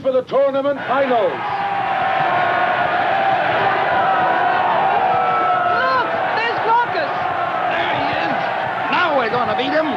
For the tournament finals. Look, there's Colossus. There he is. Now we're going to beat him.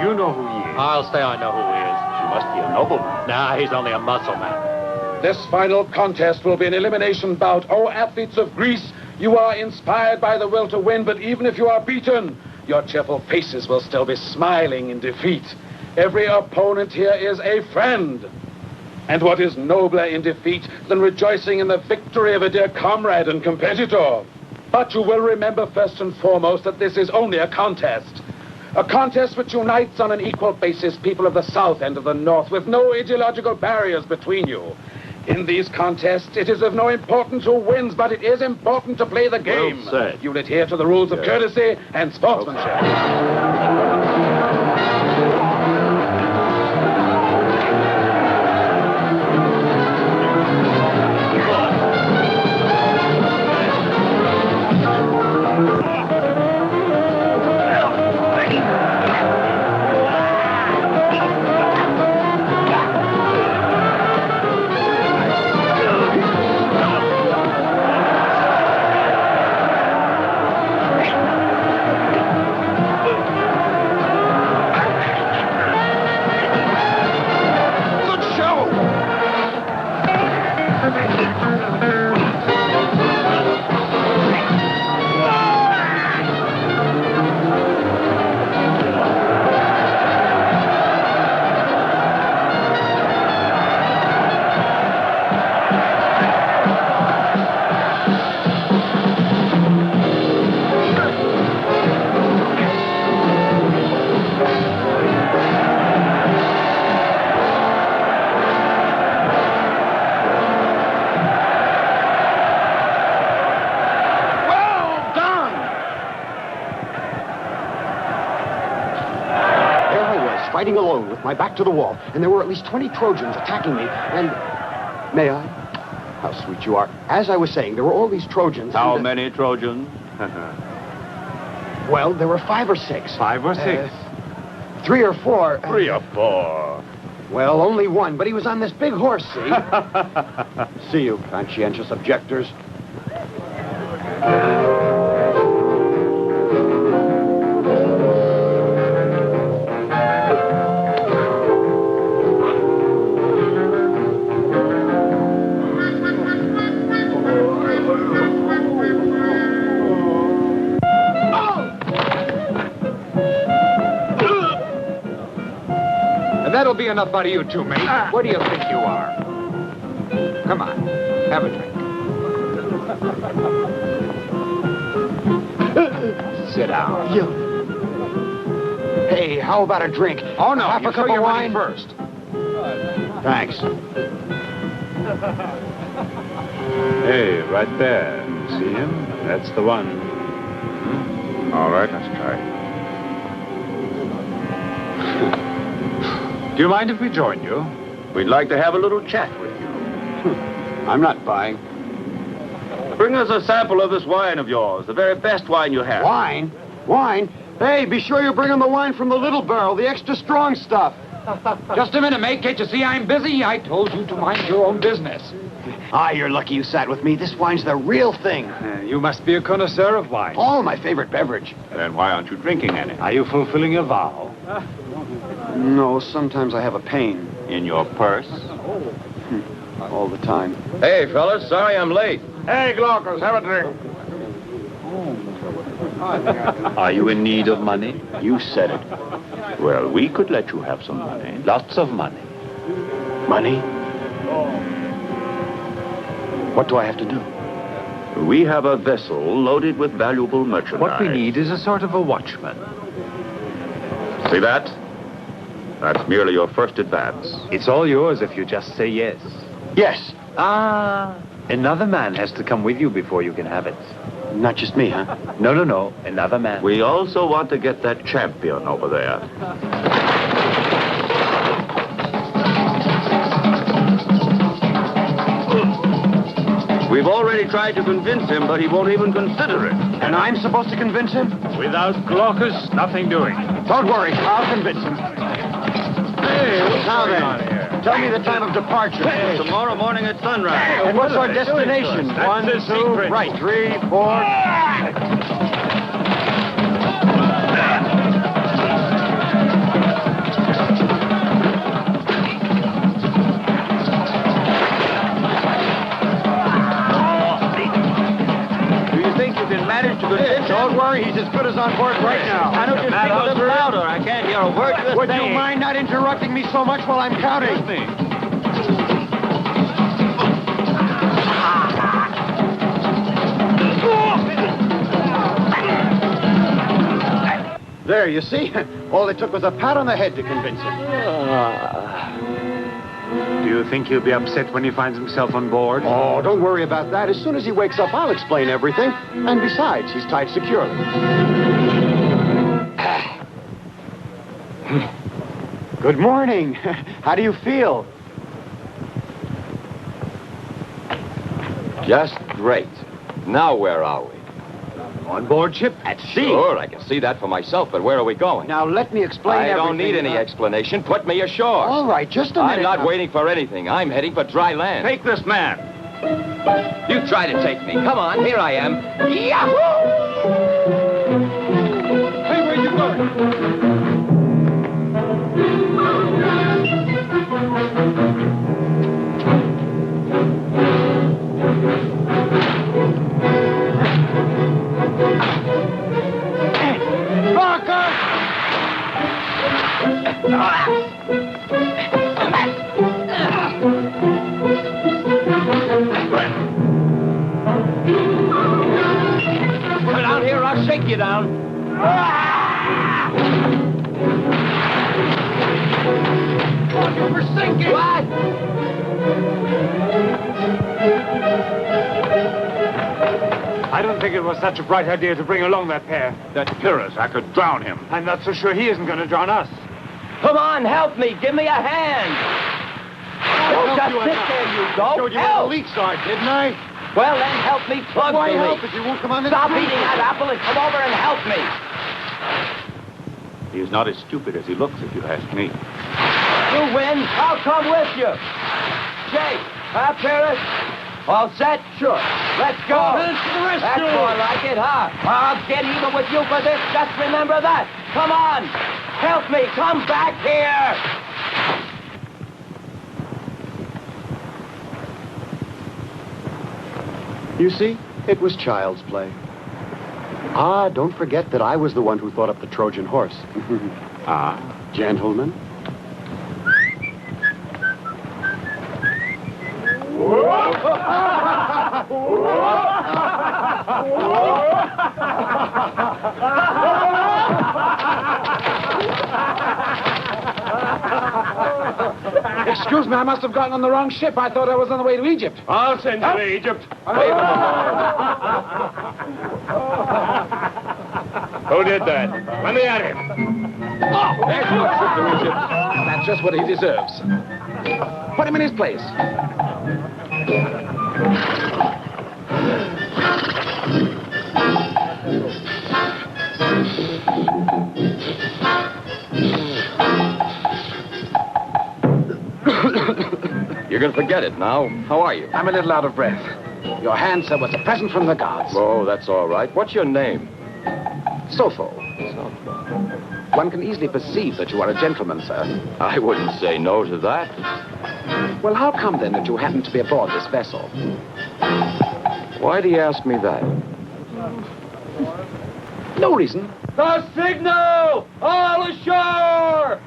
You know who he is. I'll say I know who he is. He must be a nobleman. Nah, he's only a muscle man. This final contest will be an elimination bout. Oh, athletes of Greece, you are inspired by the will to win, but even if you are beaten, your cheerful faces will still be smiling in defeat. Every opponent here is a friend. And what is nobler in defeat than rejoicing in the victory of a dear comrade and competitor? But you will remember first and foremost that this is only a contest. A contest which unites on an equal basis people of the South and of the North with no ideological barriers between you. In these contests, it is of no importance who wins, but it is important to play the game. Well said. You'll adhere to the rules of courtesy and sportsmanship. Fighting alone with my back to the wall, and there were at least 20 Trojans attacking me, and... May I? How sweet you are. As I was saying, there were all these Trojans. How many Trojans? Well, there were 5 or 6. 5 or 6? 3 or 4. 3 or 4. Well, only one, but he was on this big horse, see? See you, conscientious objectors. That'll be enough out of you two, mate. What do you think you are? Come on, have a drink. Sit down. Hey, how about a drink? Oh, no, half you a cup show of your wine money first. Thanks. Hey, right there. See him? That's the one. All right, let's try it. Do you mind if we join you? We'd like to have a little chat with you. I'm not buying. Bring us a sample of this wine of yours, the very best wine you have. Wine? Wine? Hey, be sure you bring him the wine from the little barrel, the extra strong stuff. Just a minute, mate. Can't you see I'm busy? I told you to mind your own business. Ah, you're lucky you sat with me. This wine's the real thing. You must be a connoisseur of wine. Oh, my favorite beverage. Then why aren't you drinking any? Are you fulfilling your vow? No, sometimes I have a pain. In your purse? All the time. Hey, fellas, sorry I'm late. Hey, Glaucus, have a drink. Are you in need of money? You said it. Well, we could let you have some money. Lots of money. Money? What do I have to do? We have a vessel loaded with valuable merchandise. What we need is a sort of a watchman. See that? That's merely your first advance. It's all yours if you just say yes. Yes. Ah, Another man has to come with you before you can have it. Not just me, huh? No. Another man. We also want to get that champion over there. We've already tried to convince him, but he won't even consider it. And I'm supposed to convince him? Without Colossus, nothing doing. Don't worry, I'll convince him. Hey, what's Now going then, on here? tell me the time of departure. Tomorrow morning at sunrise. And what's our That's destination? the 1, 2, secret. right, 3, 4. Do you think you can manage to convince him? Don't worry, he's as good as on board right now. Why don't you speak a little louder? I can't hear a word you're Would you saying. mind not interrupting me so much while I'm counting? There, you see? All it took was a pat on the head to convince him. Do you think he'll be upset when he finds himself on board? Oh, don't worry about that. As soon as he wakes up, I'll explain everything. And besides, he's tied securely. Good morning. How do you feel? Just great. Now where are we? On board ship at sea. Sure, I can see that for myself, but where are we going? Now, let me explain I don't everything. need any explanation. Put me ashore. All right, just a minute. I'm not now. waiting for anything. I'm heading for dry land. Take this man. You try to take me. Come on, here I am. Yahoo! Hey, where you going? Come down here, I'll shake you down. We're sinking! What? I don't think it was such a bright idea to bring along that pair. That Pyrrhus, I could drown him. I'm not so sure he isn't going to drown us. Come on, help me. Give me a hand. Don't just sit there, you go. Showed you where the Help. leaks are, didn't I? Well, then help me plug Why the help leak. if you won't come on this Stop cruise? eating that apple and come over and help me. He is not as stupid as he looks, if you ask me. You win. I'll come with you. Jake, Pyrrhus? All set? Sure. Let's go. That's more like it, huh? I'll get even with you for this. Just remember that. Come on. Help me. Come back here. You see, it was child's play. Ah, don't forget that I was the one who thought up the Trojan horse. Gentlemen. Excuse me, I must have gotten on the wrong ship. I thought I was on the way to Egypt. I'll send you to Egypt. Who did that? Let me at him. There's no trip to Egypt. That's just what he deserves. Put him in his place. You're going to forget it now. How are you? I'm a little out of breath. Your hand, sir, was a present from the gods. Oh, that's all right. What's your name? Sopho. One can easily perceive that you are a gentleman, sir. I wouldn't say no to that. Well, how come, then, that you happen to be aboard this vessel? Why do you ask me that? No reason. The signal! All ashore!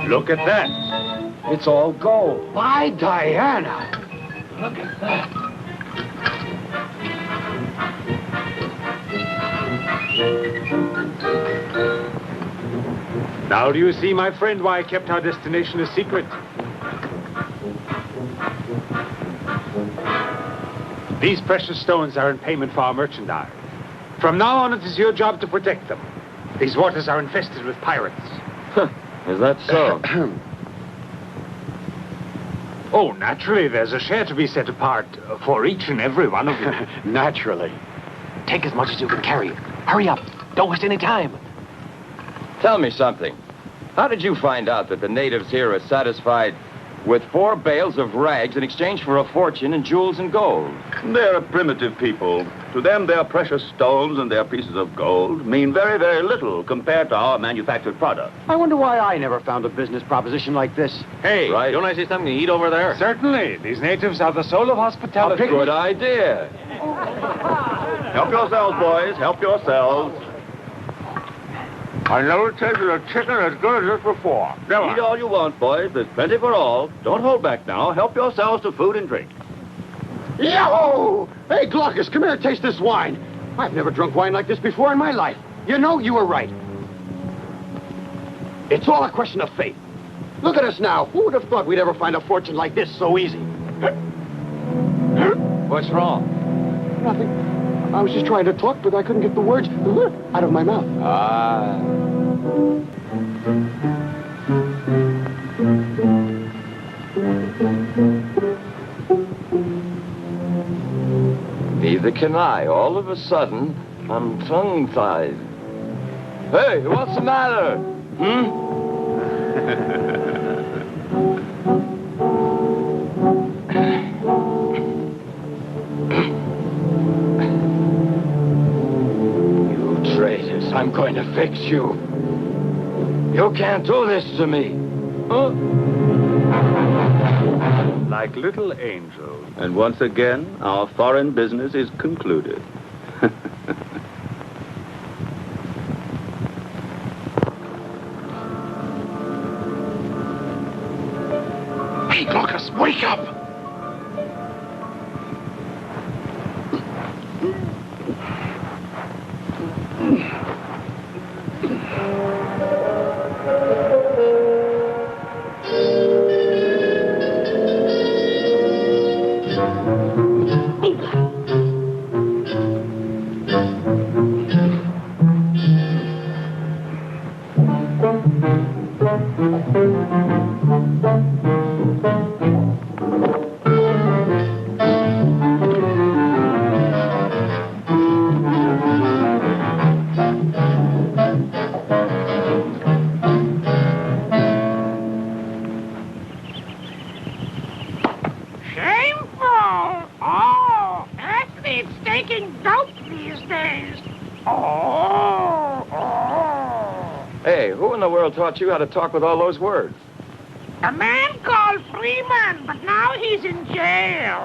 Look at that. It's all gold. By Diana. Look at that. Now do you see, my friend, why I kept our destination a secret? These precious stones are in payment for our merchandise. From now on, it is your job to protect them. These waters are infested with pirates. Is that so? Oh, naturally, there's a share to be set apart for each and every one of you. Naturally. Take as much as you can carry. Hurry up. Don't waste any time. Tell me something. How did you find out that the natives here are satisfied with 4 bales of rags in exchange for a fortune in jewels and gold? They're a primitive people. To them, their precious stones and their pieces of gold mean very, very little compared to our manufactured product. I wonder why I never found a business proposition like this. Hey, Right. Don't I see something to eat over there? Certainly. These natives are the soul of hospitality. Good idea. Help yourselves, boys. Help yourselves. I never tasted a chicken as good as this before. Never. Eat all you want, boys. There's plenty for all. Don't hold back now. Help yourselves to food and drink. Yo! Hey, Glaucus, come here and taste this wine. I've never drunk wine like this before in my life. You know, you were right. It's all a question of fate. Look at us now. Who would have thought we'd ever find a fortune like this so easy? What's wrong? Nothing. I was just trying to talk, but I couldn't get the words out of my mouth. Neither can I. All of a sudden, I'm tongue-tied. Hey, what's the matter? You traitors, I'm going to fix you. You can't do this to me. Like little angels. And once again, our foreign business is concluded. Hey, Glaucus, wake up! Shameful! Oh, athletes taking dope these days. Oh. Hey, who in the world taught you how to talk with all those words? A man called Freeman, but now he's in jail.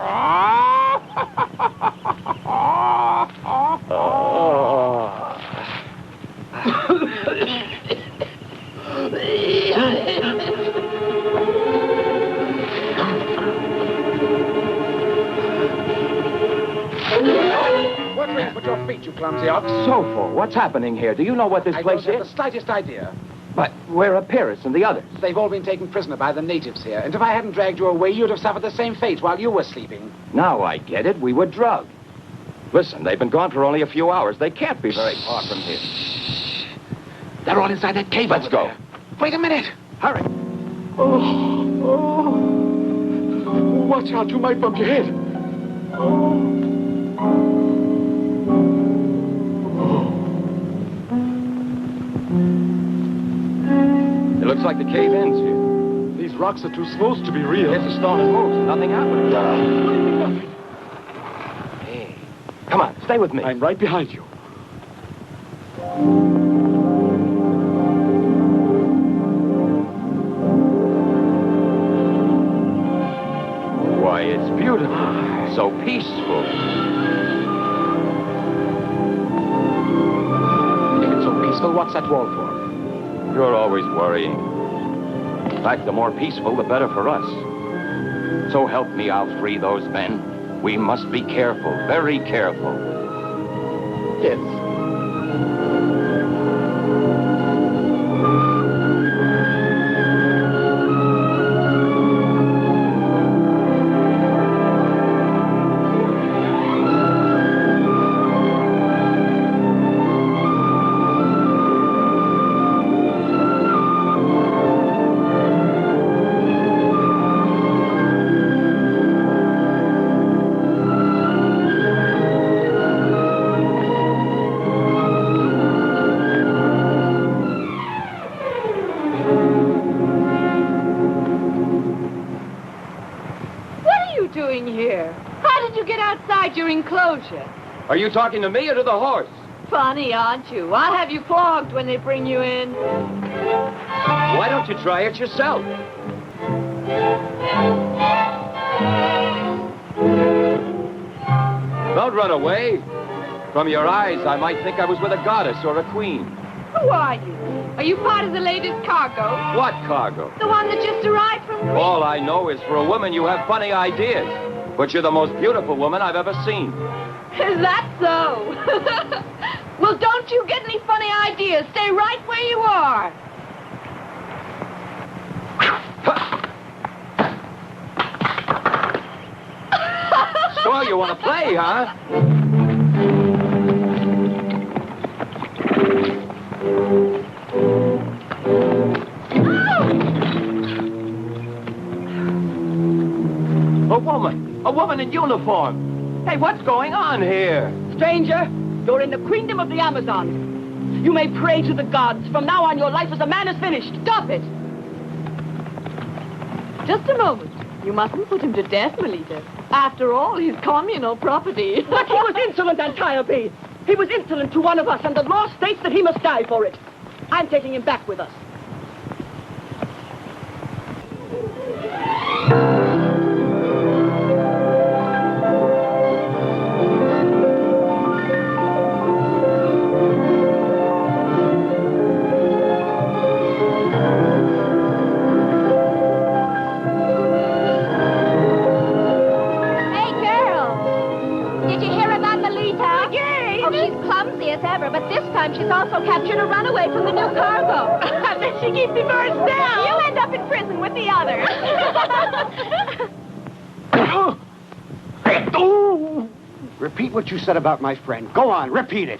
What rings with your feet, you clumsy ox? Sofo, what's happening here? Do you know what this I place don't have is? the slightest idea. But where are Pyrrhus and the others? They've all been taken prisoner by the natives here, and if I hadn't dragged you away, you'd have suffered the same fate while you were sleeping. Now I get it. We were drugged. Listen, they've been gone for only a few hours. They can't be very far from here. They're all inside that cave. Let's go. There. Wait a minute. Hurry. Watch out, you might bump your head. It looks like the cave ends here. These rocks are too smooth to be real. Hit the stone and moves. Nothing happened. Hey, come on, stay with me. I'm right behind you. Why, it's beautiful. So peaceful. If it's so peaceful, what's that wall for? You're always worrying. In fact, the more peaceful, the better for us. So help me, I'll free those men. We must be careful, very careful. Yes. Your enclosure. Are you talking to me or to the horse? Funny, aren't you? I'll have you flogged when they bring you in. Why don't you try it yourself? Don't run away. From your eyes, I might think I was with a goddess or a queen. Who are you? Are you part of the latest cargo? What cargo? The one that just arrived from Greece. All I know is for a woman, you have funny ideas. But you're the most beautiful woman I've ever seen. Is that so? Well, don't you get any funny ideas. Stay right where you are. So you want to play, huh? A woman in uniform. Hey, what's going on here? Stranger, you're in the queendom of the Amazons. You may pray to the gods. From now on, your life as a man is finished. Stop it! Just a moment. You mustn't put him to death, Melita. After all, he's communal property. But he was insolent, Antiope. He was insolent to one of us, and the law states that he must die for it. I'm taking him back with us. But this time she's also captured a runaway from the new cargo. Then she keeps the birds down. You end up in prison with the others. Repeat what you said about my friend. Go on, repeat it.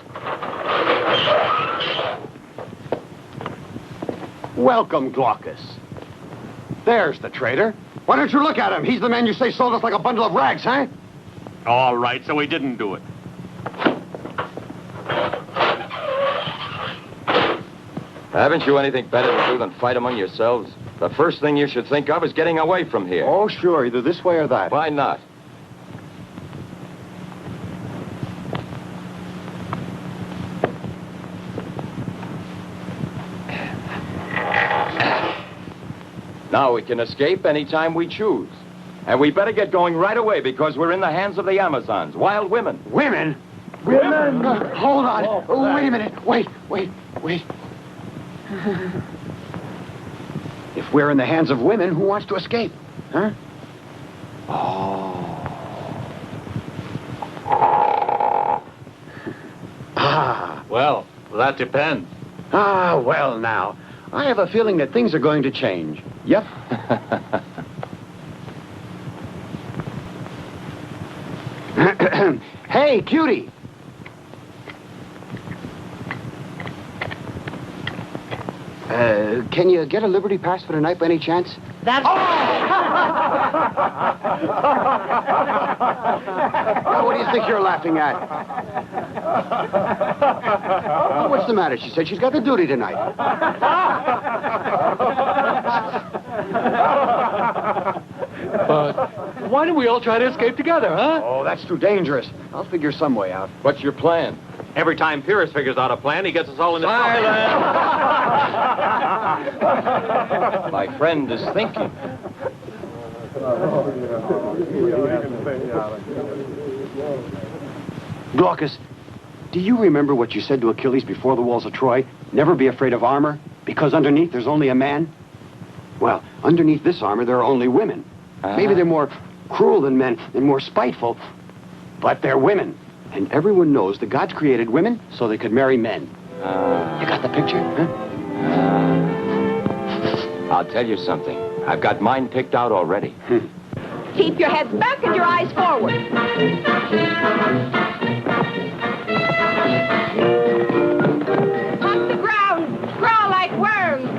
Welcome, Glaucus. There's the traitor. Why don't you look at him? He's the man you say sold us like a bundle of rags, huh? All right, so he didn't do it. Haven't you anything better to do than fight among yourselves? The first thing you should think of is getting away from here. Oh, sure, either this way or that. Why not? Now we can escape anytime we choose. And we better get going right away because we're in the hands of the Amazons, wild women. Women? Women? Hold on. Oh, wait a minute. Wait. If we're in the hands of women, who wants to escape? Huh? Oh. Well, that depends. Well, now. I have a feeling that things are going to change. Yep. Hey, cutie. Can you get a Liberty Pass for tonight by any chance? That's... Now, what do you think you're laughing at? Oh, what's the matter? She said she's got the duty tonight. Why don't we all try to escape together, huh? Oh, that's too dangerous. I'll figure some way out. What's your plan? Every time Pyrrhus figures out a plan, he gets us all in his My friend is thinking. Glaucus, do you remember what you said to Achilles before the walls of Troy? Never be afraid of armor? Because underneath there's only a man? Well, underneath this armor there are only women. Maybe they're more cruel than men and more spiteful, but they're women. And everyone knows that God's created women so they could marry men. You got the picture, huh? I'll tell you something. I've got mine picked out already. Keep your heads back and your eyes forward. Hug the ground. Crawl like worms.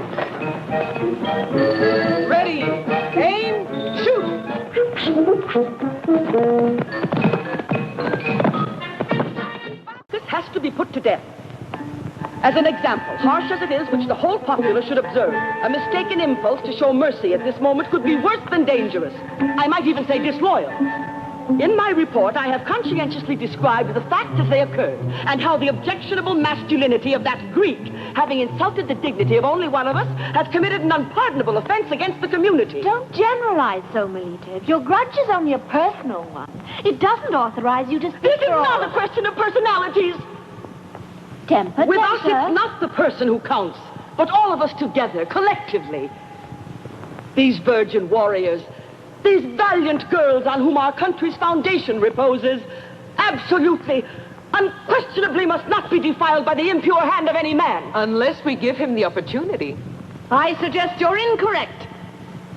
Ready, aim, shoot! This has to be put to death. As an example, harsh as it is, which the whole populace should observe, a mistaken impulse to show mercy at this moment could be worse than dangerous. I might even say disloyal. In my report, I have conscientiously described the facts as they occurred, and how the objectionable masculinity of that Greek, having insulted the dignity of only one of us, has committed an unpardonable offense against the community. Don't generalize so, Melita. If your grudge is only a personal one, it doesn't authorize you to speak. This is not a question of personalities. Temper, With us, it's not the person who counts, but all of us together, collectively. These virgin warriors, these valiant girls on whom our country's foundation reposes, absolutely, unquestionably must not be defiled by the impure hand of any man. Unless we give him the opportunity. I suggest you're incorrect.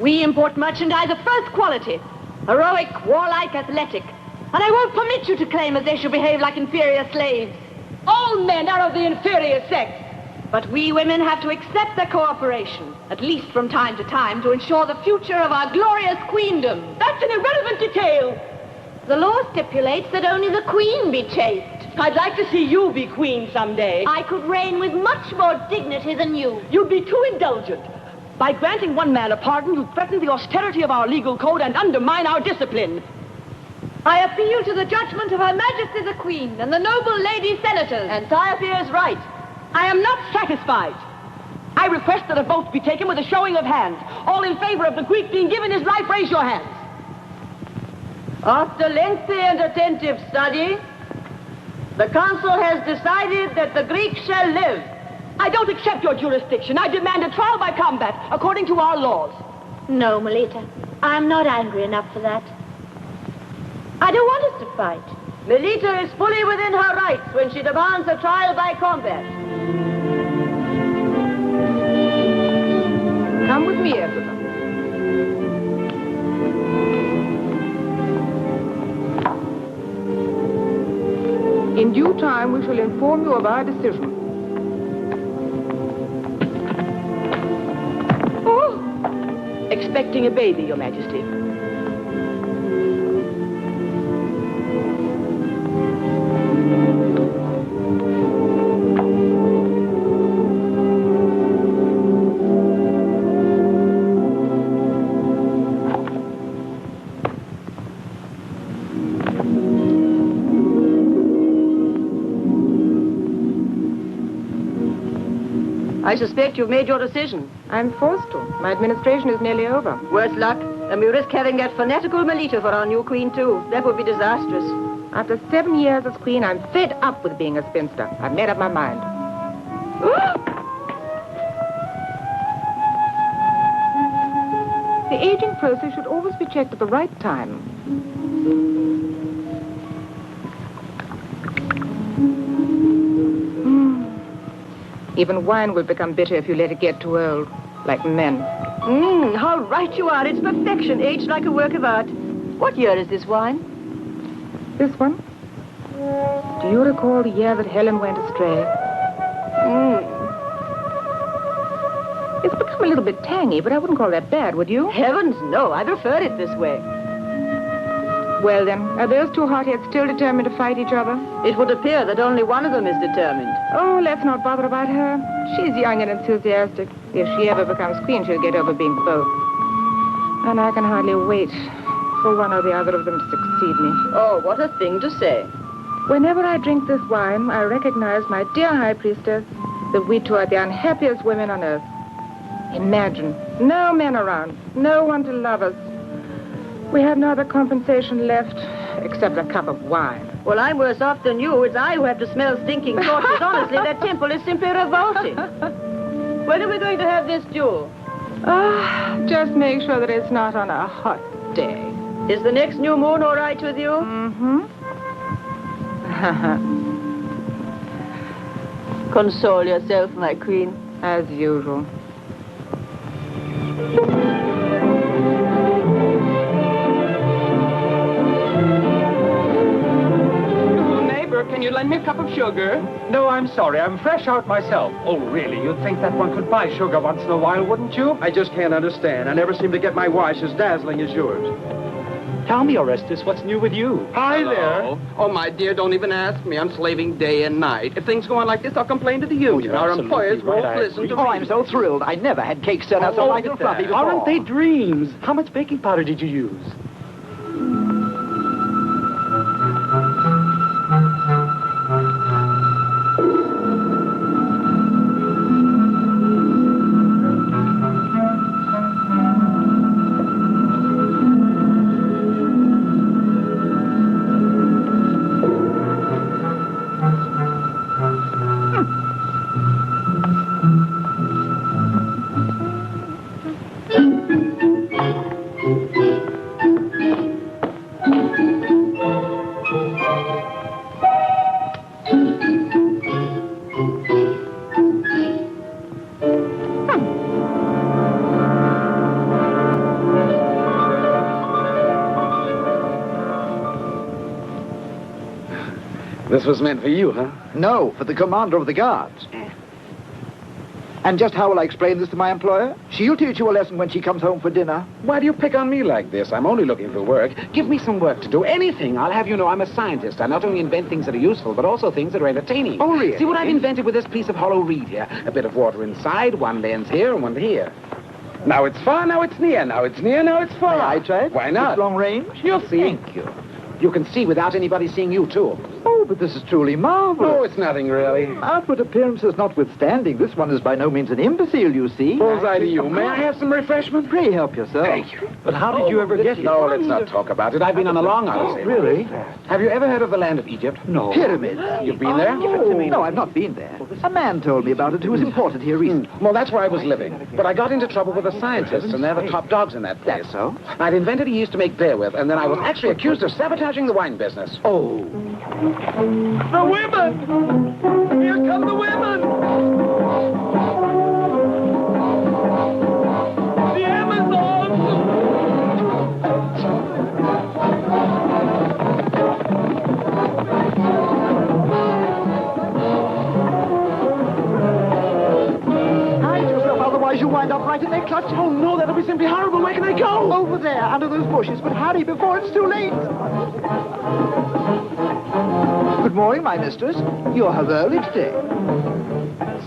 We import merchandise of first quality, heroic, warlike, athletic. And I won't permit you to claim as they should behave like inferior slaves. All men are of the inferior sex. But we women have to accept their cooperation, at least from time to time, to ensure the future of our glorious queendom. That's an irrelevant detail. The law stipulates that only the queen be chaste. I'd like to see you be queen someday. I could reign with much more dignity than you. You'd be too indulgent. By granting one man a pardon, you threaten the austerity of our legal code and undermine our discipline. I appeal to the judgment of Her Majesty the Queen and the noble lady senators. And Thyatira is right. I am not satisfied. I request that a vote be taken with a showing of hands. All in favor of the Greek being given his life, raise your hands. After lengthy and attentive study, the council has decided that the Greek shall live. I don't accept your jurisdiction. I demand a trial by combat, according to our laws. No, Melita. I'm not angry enough for that. I don't want us to fight. Melita is fully within her rights when she demands a trial by combat. Come with me, Ezra. In due time, we shall inform you of our decision. Oh! Expecting a baby, Your Majesty. I suspect you've made your decision. I'm forced to. My administration is nearly over. Worse luck, and we risk having that fanatical Melita for our new queen, too. That would be disastrous. After 7 years as queen, I'm fed up with being a spinster. I've made up my mind. The aging process should always be checked at the right time. Even wine will become bitter if you let it get too old, like men. How right you are. It's perfection, aged like a work of art. What year is this wine? This one? Do you recall the year that Helen went astray? It's become a little bit tangy, but I wouldn't call that bad, would you? Heavens, no. I prefer it this way. Well, then, are those two hotheads still determined to fight each other? It would appear that only one of them is determined. Oh, let's not bother about her. She's young and enthusiastic. If she ever becomes queen, she'll get over being both. And I can hardly wait for one or the other of them to succeed me. Oh, what a thing to say. Whenever I drink this wine, I recognize my dear high priestess that we two are the unhappiest women on earth. Imagine, no men around, no one to love us. We have no other compensation left except a cup of wine. Well, I'm worse off than you. It's I who have to smell stinking torches. Honestly, that temple is simply revolting. When are we going to have this duel? Just make sure that it's not on a hot day. Is the next new moon all right with you? Mm-hmm. Console yourself, my queen. As usual. Neighbor, can you lend me a cup of sugar? No, I'm sorry. I'm fresh out myself. Oh, really? You'd think that one could buy sugar once in a while, wouldn't you? I just can't understand. I never seem to get my wash as dazzling as yours. Tell me, Orestes, what's new with you? Hi there. Oh, my dear, don't even ask me. I'm slaving day and night. If things go on like this, I'll complain to the union. Our employers won't listen to me. Oh, I'm so thrilled. I never had cake sent out so light and fluffy before. Aren't they dreams? How much baking powder did you use? This was meant for you, huh? No, for the commander of the guards. And just how will I explain this to my employer? She'll teach you a lesson when she comes home for dinner. Why do you pick on me like this? I'm only looking for work. Give me some work to do. Anything. I'll have you know I'm a scientist. I not only invent things that are useful, but also things that are entertaining. Oh, really? See what I've invented with this piece of hollow reed here? A bit of water inside, one lens here and one here. Now it's far, now it's near. Now it's near, now it's far. May I try it? Why not? It's long range? You'll see. Thank you. You can see without anybody seeing you, too. Oh, but this is truly marvelous. Oh, it's nothing, really. Outward appearances notwithstanding, this one is by no means an imbecile, you see. Bullseye to you. May I have some refreshment? Pray help yourself. Thank you. But how did you ever get here? No, let's not talk about it. I've been on a long odyssey. Really? Have you ever heard of the land of Egypt? No. Pyramids. You've been there? No, I've not been there. A man told me about it who was imported here recently. Well, that's where I was living. But I got into trouble with the scientists, and they're the top dogs in that place. That's so? I'd invented a yeast to make beer with, and then I was actually accused of sabotaging the wine business. Oh. The women! Here come the women! The Amazons! Hide yourself, otherwise you'll wind up right in their clutch. Oh, no, that'll be simply horrible. Where can I go? Over there, under those bushes, but hurry before it's too late. Good morning, my mistress. You're up early today.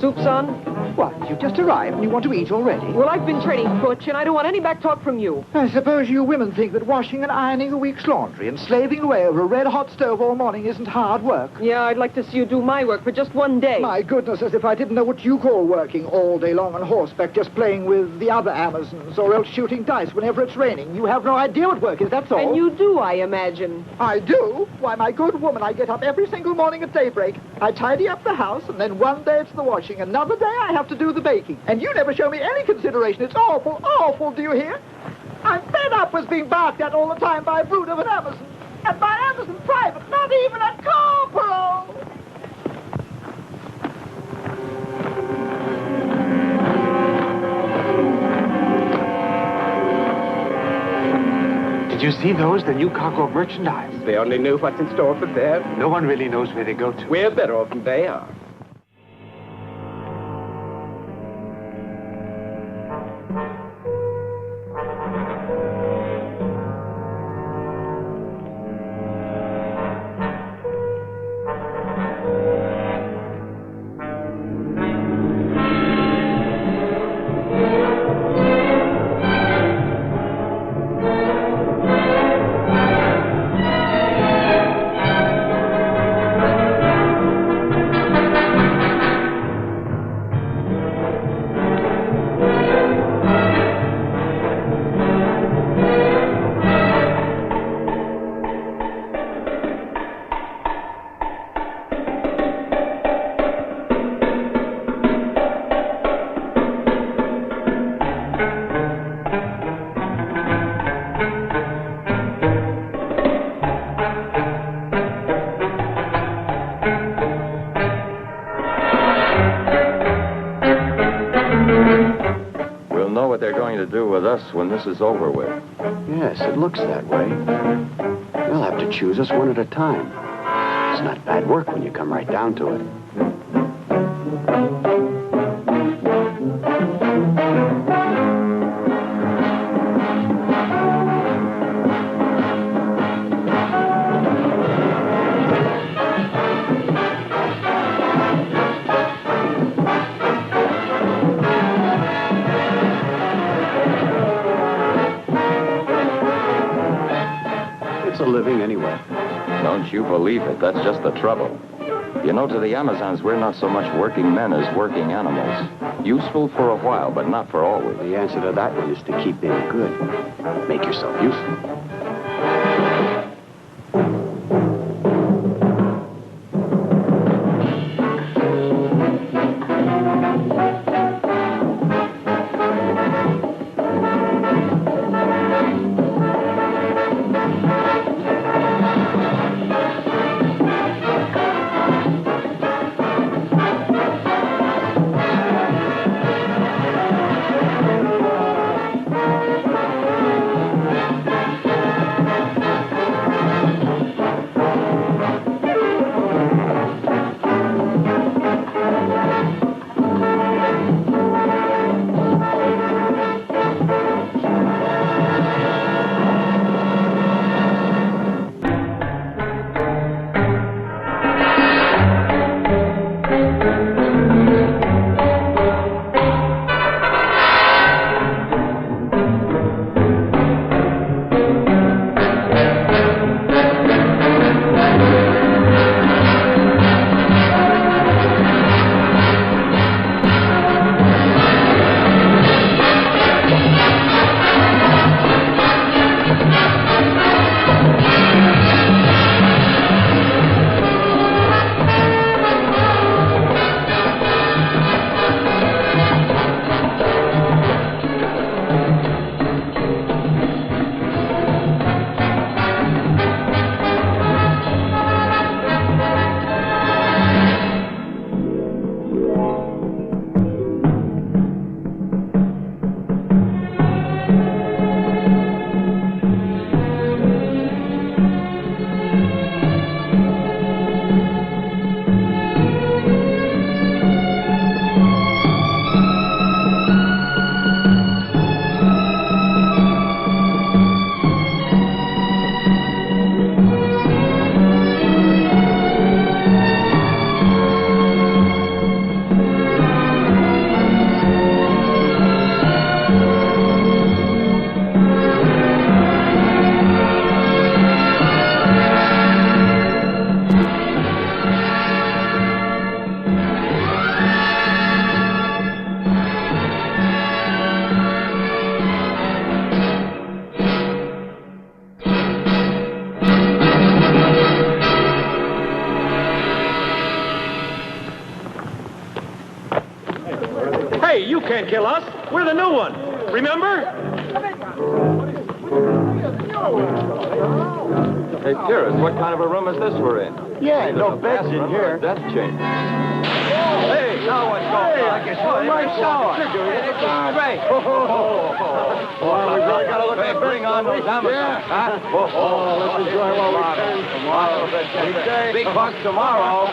Soup's on? What, you've just arrived and you want to eat already? Well, I've been trading Butch, and I don't want any back talk from you. I suppose you women think that washing and ironing a week's laundry and slaving away over a red-hot stove all morning isn't hard work. Yeah, I'd like to see you do my work for just one day. My goodness, as if I didn't know what you call working all day long on horseback, just playing with the other Amazons, or else shooting dice whenever it's raining. You have no idea what work is, that's all. And you do, I imagine. I do? Why, my good woman, I get up every single morning at daybreak. I tidy up the house, and then one day it's the washing, another day I have to do the baking. And you never show me any consideration. It's awful, awful, do you hear? I'm fed up with being barked at all the time by a brute of an Amazon. And by Amazon private, not even a corporal! Did you see those? The new cargo of merchandise. They only knew what's in store for them. No one really knows where they go to. We're better off than they are. they're going to do with us when this is over with. Yes, it looks that way. They'll have to choose us one at a time. It's not bad work when you come right down to it. It's a living anyway. Don't you believe it? That's just the trouble. You know, to the Amazons, we're not so much working men as working animals. Useful for a while, but not for always. The answer to that one is to keep being good. Make yourself useful. Hey, you can't kill us. We're the new one. Remember? Hey, Pyrrhus, what kind of a room is this we're in? Yeah, no beds in here. Death chamber. Hey, now what's going on? I guess we're my shower. Great. Well, we really got to look at Bring on those Amazons, huh? Let's enjoy while we can. Tomorrow. Big bucks tomorrow.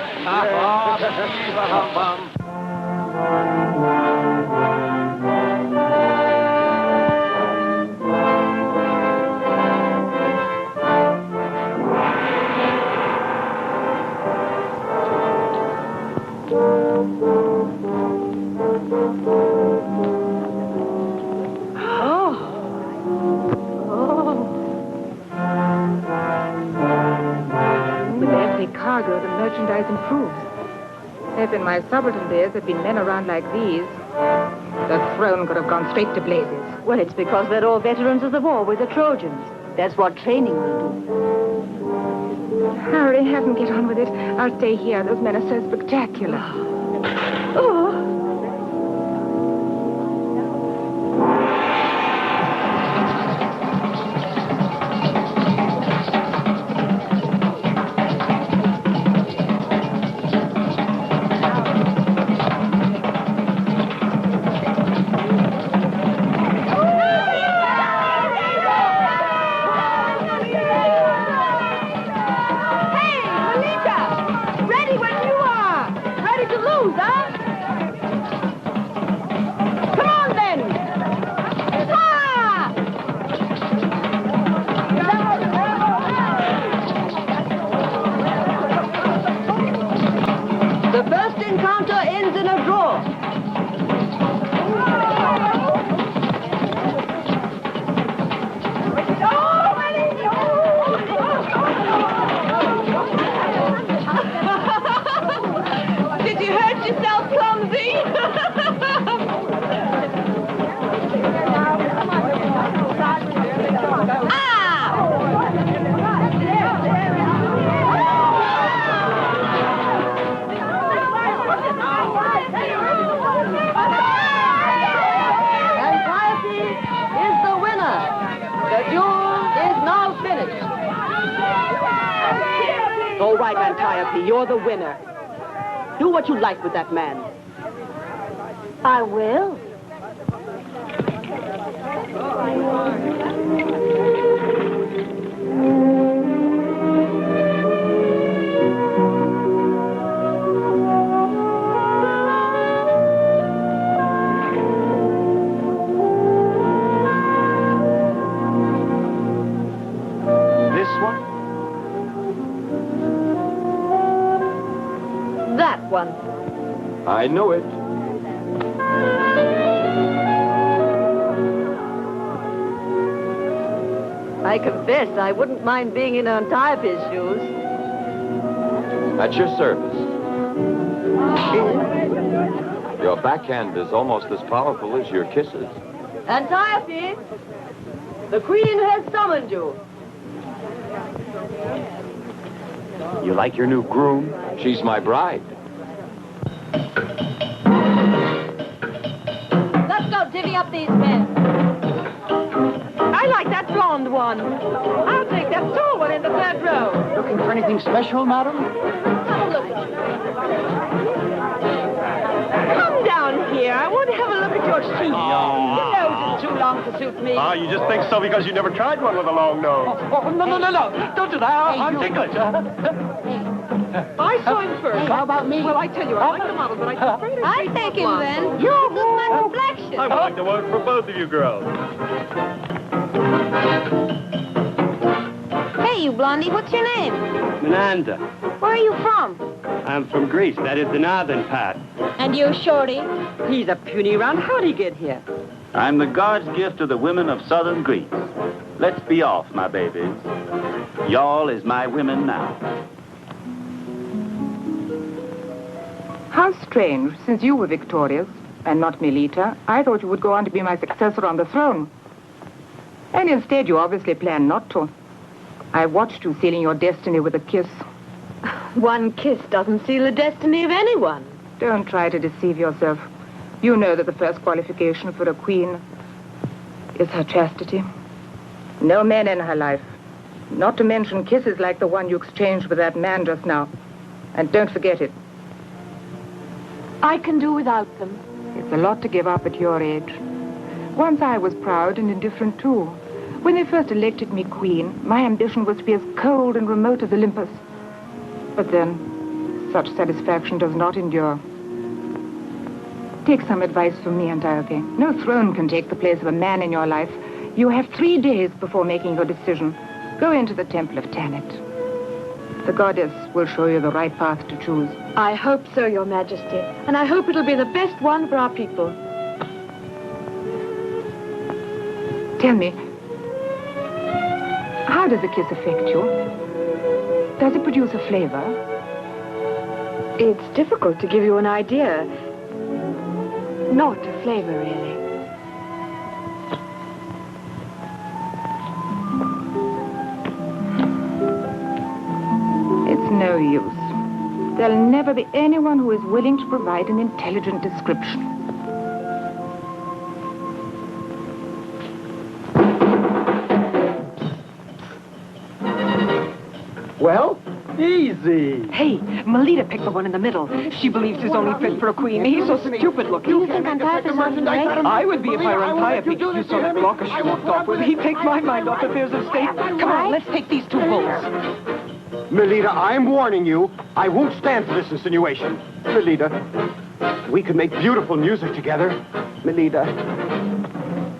With every cargo, the merchandise improves. If in my subaltern days there'd been men around like these, the throne could have gone straight to blazes. Well, it's because they're all veterans of the war with the Trojans. That's what training will do. Hurry, have them get on with it. I'll stay here. Those men are so spectacular. Oh. right, Antiope. You're the winner. Do what you like with that man. I will. This one? That one. I know it. I confess I wouldn't mind being in Antiope's shoes. At your service. Your backhand is almost as powerful as your kisses. Antiope, the queen has summoned you. You like your new groom? She's my bride. Let's go divvy up these men. I like that blonde one. I'll take that tall one in the third row. Looking for anything special, madam? Have a look. Come down here. I want to have a look at your sheet. Your nose is too long to suit me. You just think so because you never tried one with a long nose. No. Don't do that. I'm ticklish. I saw him first. How about me? Well, I tell you, I like the model, but I prefer it. I'll take him then. You're good my complexion. I'm willing to work for both of you girls. Hey, you blondie, what's your name? Menanda. Where are you from? I'm from Greece. That is the northern part. And you, Shorty? He's a puny round. How'd he get here? I'm the God's gift to the women of southern Greece. Let's be off, my babies. Y'all is my women now. How strange. Since you were victorious, and not Melita, I thought you would go on to be my successor on the throne. And instead, you obviously planned not to. I watched you sealing your destiny with a kiss. One kiss doesn't seal the destiny of anyone. Don't try to deceive yourself. You know that the first qualification for a queen is her chastity. No men in her life. Not to mention kisses like the one you exchanged with that man just now. And don't forget it. I can do without them. It's a lot to give up at your age. Once I was proud and indifferent, too. When they first elected me queen, my ambition was to be as cold and remote as Olympus. But then, such satisfaction does not endure. Take some advice from me, Antiope. No throne can take the place of a man in your life. You have 3 days before making your decision. Go into the temple of Tanit. The goddess will show you the right path to choose. I hope so, Your Majesty. And I hope it'll be the best one for our people. Tell me, how does a kiss affect you? Does it produce a flavor? It's difficult to give you an idea. Not a flavor, really. It's no use. There'll never be anyone who is willing to provide an intelligent description. Well, easy. Hey, Melita picked the one in the middle. She believes he's only fit for a queen. He's so stupid looking. You think Antiope's something great? I would be if I were Antiope. You saw the Glaucus she walked off with. He takes my mind off affairs of state. Come on, let's take these 2 bulls. Melita, I'm warning you. I won't stand for this insinuation. Melita, we could make beautiful music together. Melita.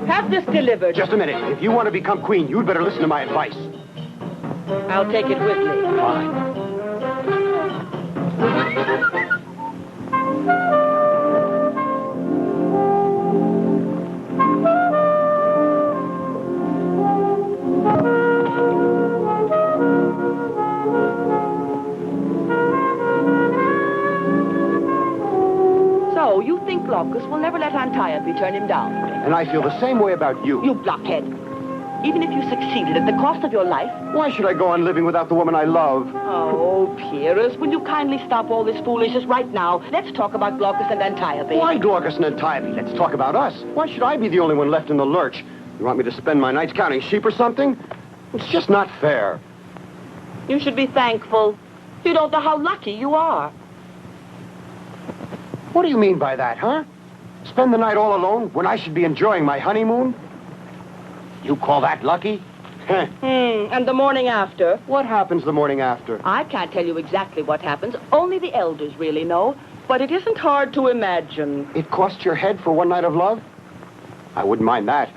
Have this delivered. Just a minute. If you want to become queen, you'd better listen to my advice. I'll take it with me. Fine. So, you think Glaucus will never let Antiope turn him down? And I feel the same way about you. You blockhead. Even if you succeeded at the cost of your life. Why should I go on living without the woman I love? Oh, Pyrrhus, will you kindly stop all this foolishness right now? Let's talk about Glaucus and Antiope. Why Glaucus and Antiope? Let's talk about us. Why should I be the only one left in the lurch? You want me to spend my nights counting sheep or something? It's just not fair. You should be thankful. You don't know how lucky you are. What do you mean by that, huh? Spend the night all alone when I should be enjoying my honeymoon? You call that lucky? And the morning after? What happens the morning after? I can't tell you exactly what happens. Only the elders really know. But it isn't hard to imagine. It cost your head for one night of love? I wouldn't mind that.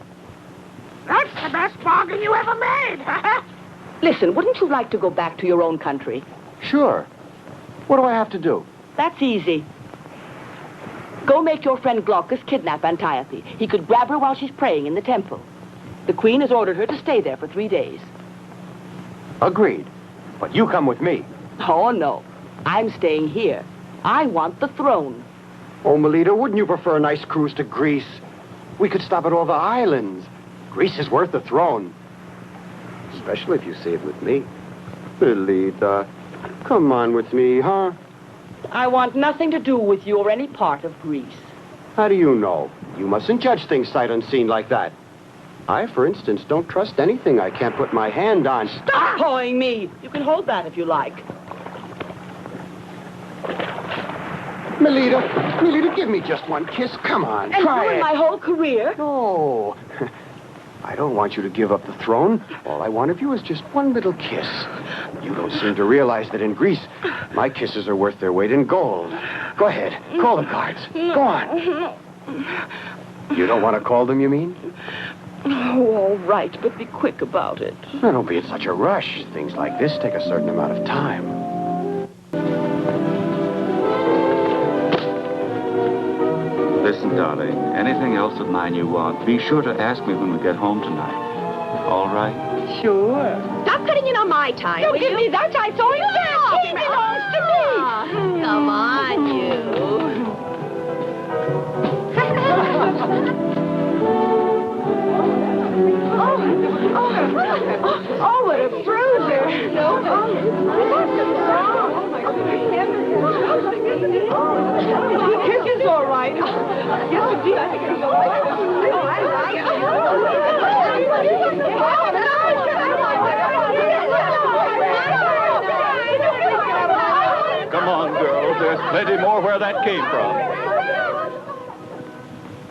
That's the best bargain you ever made. Listen, wouldn't you like to go back to your own country? Sure. What do I have to do? That's easy. Go make your friend Glaucus kidnap Antiope. He could grab her while she's praying in the temple. The queen has ordered her to stay there for 3 days. Agreed. But you come with me. Oh, no. I'm staying here. I want the throne. Oh, Melita, wouldn't you prefer a nice cruise to Greece? We could stop at all the islands. Greece is worth the throne. Especially if you say it with me. Melita, come on with me, huh? I want nothing to do with you or any part of Greece. How do you know? You mustn't judge things sight unseen like that. I, for instance, don't trust anything I can't put my hand on. Stop pawing me! You can hold that if you like. Melita, give me just one kiss. Come on, and try ruin it. my whole career? No. I don't want you to give up the throne. All I want of you is just one little kiss. You don't seem to realize that in Greece, my kisses are worth their weight in gold. Go ahead. Call the guards. Go on. You don't want to call them, you mean? Oh, all right, but be quick about it. Now, don't be in such a rush. Things like this take a certain amount of time. Listen, darling, anything else of mine you want, be sure to ask me when we get home tonight. All right? Sure. Stop cutting in on my time, Don't will give you? me that. I saw you there. He belongs to me. Come on, you. Oh, what a bruiser. No. Kiss is all right. Yes, indeed. I think it's all right. Come on, girls. There's plenty more where that came from.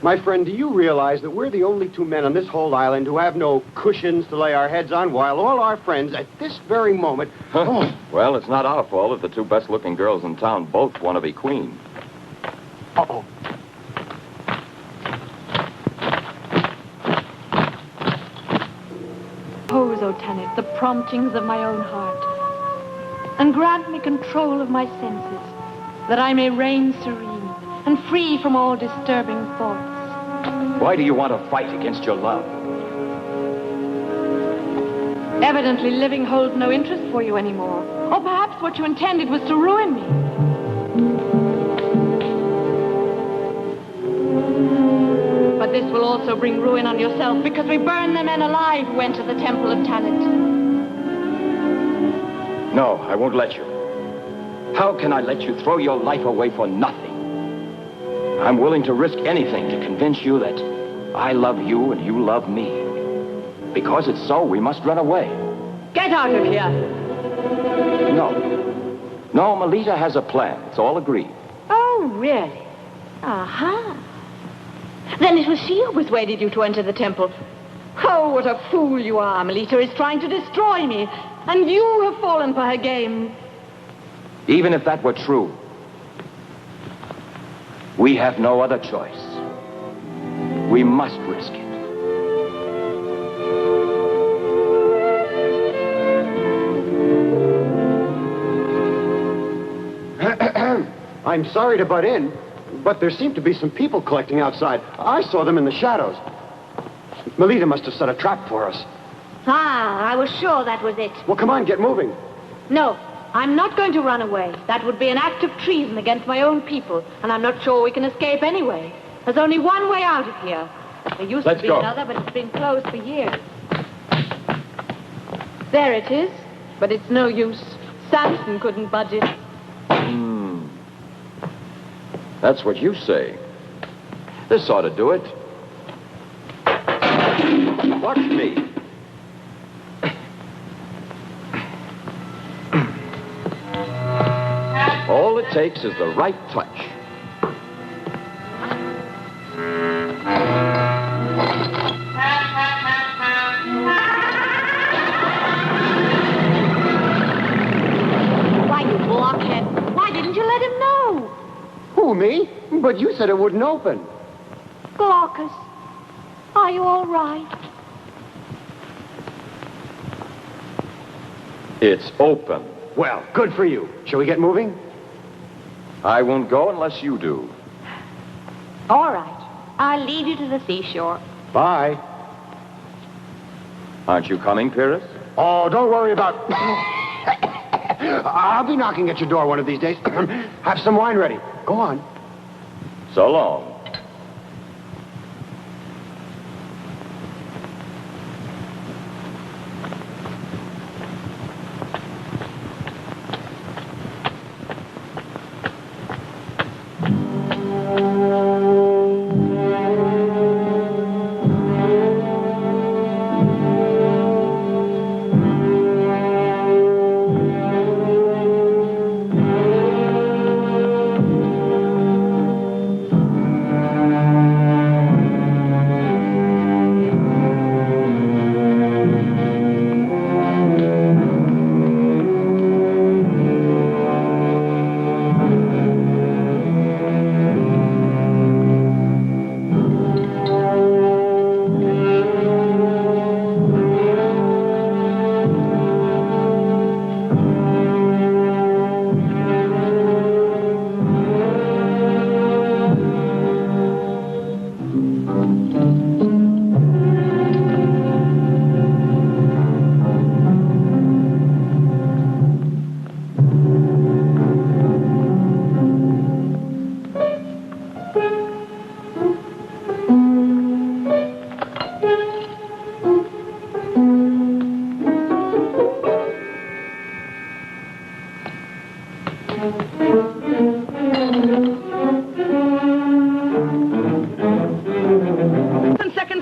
My friend, do you realize that we're the only two men on this whole island who have no cushions to lay our heads on, while all our friends at this very moment... Well, it's not our fault if the two best-looking girls in town both want to be queen. Uh-oh. Oppose, O Tanit, the promptings of my own heart, and grant me control of my senses, that I may reign serene and free from all disturbing thoughts. Why do you want to fight against your love? Evidently, living holds no interest for you anymore. Or perhaps what you intended was to ruin me. But this will also bring ruin on yourself, because we burn the men alive who enter the temple of Tanit. No, I won't let you. How can I let you throw your life away for nothing? I'm willing to risk anything to convince you that I love you and you love me. Because it's so, we must run away. Get out of here. No, Melita has a plan. It's all agreed. Oh, really? Aha. Then it was she who persuaded you to enter the temple. Oh, what a fool you are. Melita is trying to destroy me, and you have fallen for her game. Even if that were true, we have no other choice. We must risk it. I'm sorry to butt in, but there seem to be some people collecting outside. I saw them in the shadows. Melita must have set a trap for us. Ah, I was sure that was it. Well, come on, get moving. No, I'm not going to run away. That would be an act of treason against my own people, and I'm not sure we can escape anyway. There's only one way out of here. There used to be another, but it's been closed for years. There it is, but it's no use. Samson couldn't budge it. That's what you say. This ought to do it. Watch me. takes is the right touch. Why, you blockhead. Why didn't you let him know? Who, me? But you said it wouldn't open. Glaucus, are you all right? It's open. Well, good for you. Shall we get moving? I won't go unless you do. All right. I'll lead you to the seashore. Bye. Aren't you coming, Pyrrhus? Oh, don't worry about... I'll be knocking at your door one of these days. Have some wine ready. Go on. So long.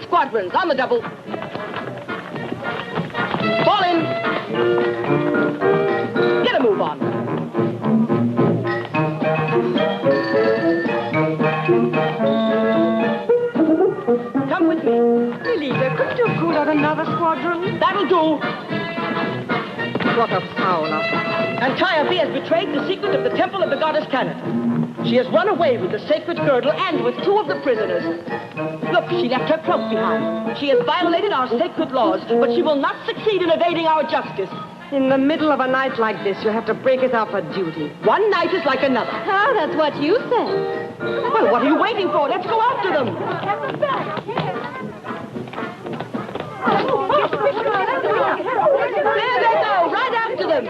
Squadrons on the double. Fall in. Get a move on. Come with me. Melita, couldn't you call out another squadron? That'll do. What a fowler. Antiope has betrayed the secret of the temple of the goddess Canet. She has run away with the sacred girdle and with 2 of the prisoners. Look, she left her cloak behind. She has violated our sacred laws, but she will not succeed in evading our justice. In the middle of a night like this, you have to break it up for duty. One night is like another. Ah, that's what you said. Well, what are you waiting for? Let's go after them. There they go, right after them.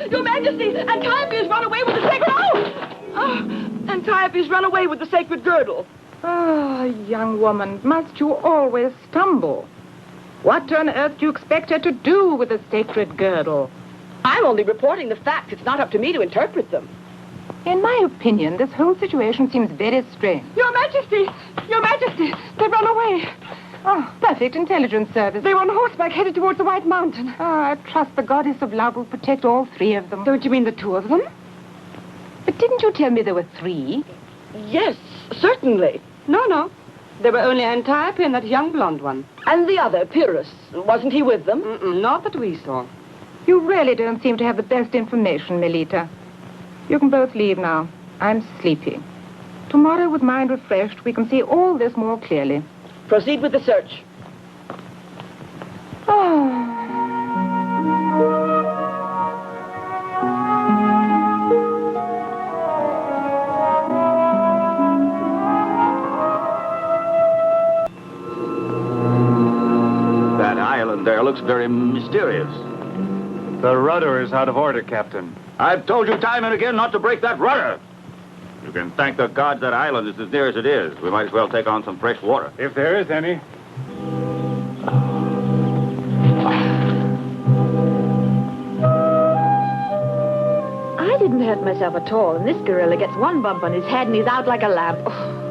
Your Majesty, Antiope has run away with the sacred... Antiope has run away with the sacred girdle. Ah, young woman, must you always stumble? What on earth do you expect her to do with the sacred girdle? I'm only reporting the facts. It's not up to me to interpret them. In my opinion, this whole situation seems very strange. Your Majesty, they've run away. Oh, perfect intelligence service. They were on horseback headed towards the White Mountain. Oh, I trust the goddess of love will protect all three of them. Don't you mean the two of them? But didn't you tell me there were three? Yes, certainly. No. There were only Antiope and that young blonde one. And the other, Pyrrhus. Wasn't he with them? Not that we saw. You really don't seem to have the best information, Melita. You can both leave now. I'm sleepy. Tomorrow, with mind refreshed, we can see all this more clearly. Proceed with the search. Oh. That island there looks very mysterious. The rudder is out of order, Captain. I've told you time and again not to break that rudder. You can thank the gods that island is as near as it is. We might as well take on some fresh water. If there is any. I didn't hurt myself at all, and this gorilla gets one bump on his head and he's out like a lamp. Oh.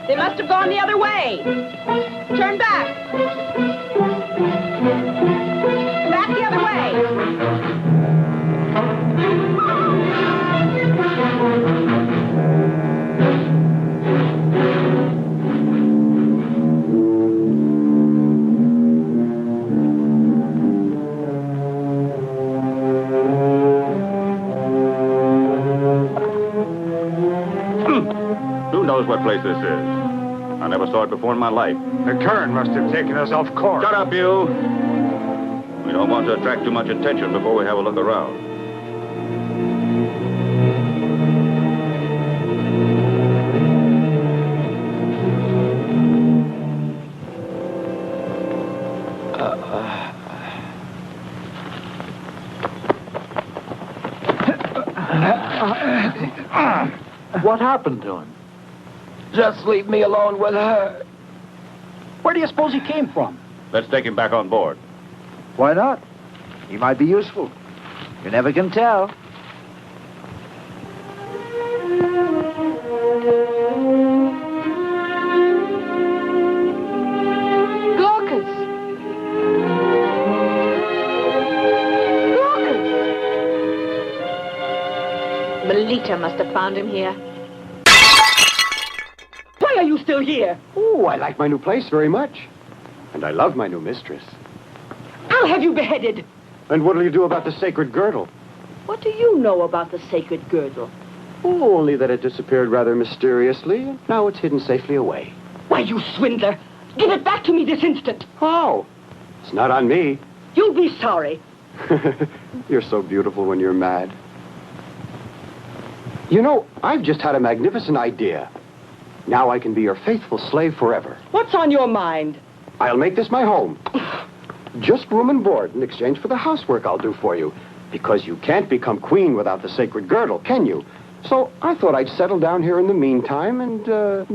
They must have gone the other way. Turn back. Back the other way. Who knows what place this is? I never saw it before in my life. The current must have taken us off course. Shut up, you! We don't want to attract too much attention before we have a look around. What happened to him? Just leave me alone with her. Where do you suppose he came from? Let's take him back on board. Why not? He might be useful. You never can tell. Glaucus! Glaucus! Melita must have found him here. Why are you still here? Oh, I like my new place very much. And I love my new mistress. I'll have you beheaded. And what'll you do about the sacred girdle? What do you know about the sacred girdle? Oh, only that it disappeared rather mysteriously, and now it's hidden safely away. Why, you swindler! Give it back to me this instant. How? It's not on me. You'll be sorry. You're so beautiful when you're mad. You know, I've just had a magnificent idea. Now I can be your faithful slave forever. What's on your mind? I'll make this my home. Just room and board in exchange for the housework I'll do for you. Because you can't become queen without the sacred girdle, can you? So I thought I'd settle down here in the meantime and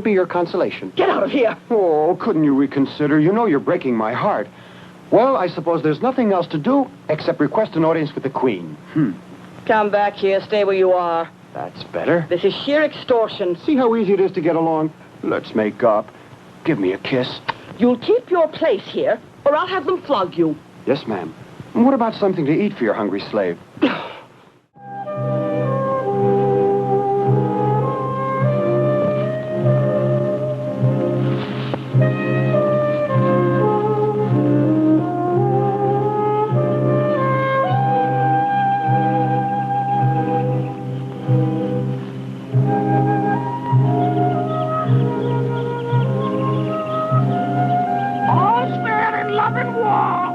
be your consolation. Get out of here! Oh, couldn't you reconsider? You know you're breaking my heart. Well, I suppose there's nothing else to do except request an audience with the queen. Come back here. Stay where you are. That's better. This is sheer extortion. See how easy it is to get along? Let's make up. Give me a kiss. You'll keep your place here, or I'll have them flog you. Yes, ma'am. And what about something to eat for your hungry slave? All's fair in love and war.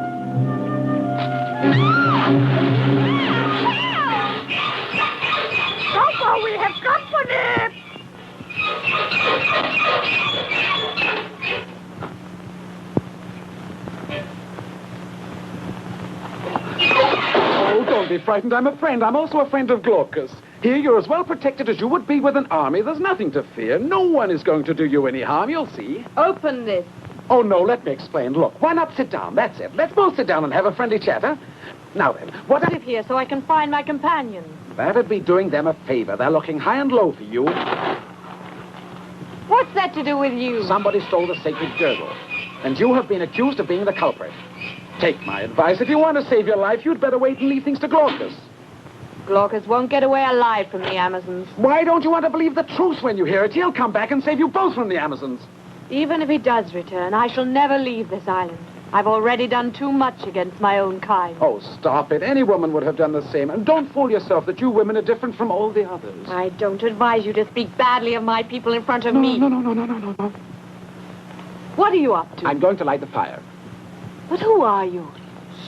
Coco, we have company. Oh, don't be frightened. I'm a friend. I'm also a friend of Glaucus. Here, you're as well protected as you would be with an army. There's nothing to fear. No one is going to do you any harm. You'll see. Open this. Oh, no, let me explain. Look, why not sit down? That's it. Let's both sit down and have a friendly chat, huh? Now then, what... Live here so I can find my companions. That'd be doing them a favor. They're looking high and low for you. What's that to do with you? Somebody stole the sacred girdle, and you have been accused of being the culprit. Take my advice. If you want to save your life, you'd better wait and leave things to Glaucus. Glaucus won't get away alive from the Amazons. Why don't you want to believe the truth when you hear it? He'll come back and save you both from the Amazons. Even if he does return, I shall never leave this island. I've already done too much against my own kind. Oh, stop it. Any woman would have done the same. And don't fool yourself that you women are different from all the others. I don't advise you to speak badly of my people in front of me. No. What are you up to? I'm going to light the fire. But who are you?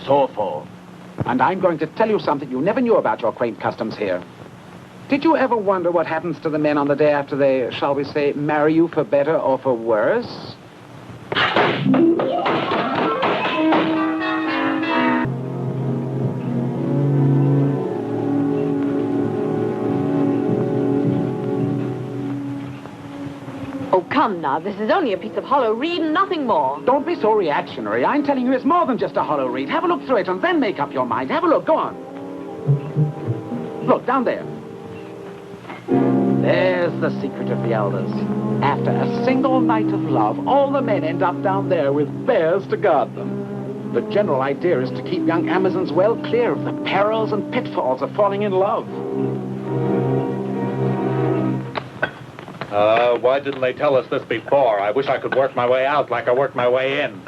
Sopho. And I'm going to tell you something you never knew about your quaint customs here. Did you ever wonder what happens to the men on the day after they, shall we say, marry you for better or for worse? Oh, come now. This is only a piece of hollow reed and nothing more. Don't be so reactionary. I'm telling you it's more than just a hollow reed. Have a look through it and then make up your mind. Have a look. Go on. Look, down there. There's the secret of the elders. After a single night of love, all the men end up down there with bears to guard them. The general idea is to keep young Amazons well clear of the perils and pitfalls of falling in love. Why didn't they tell us this before? I wish I could work my way out like I worked my way in.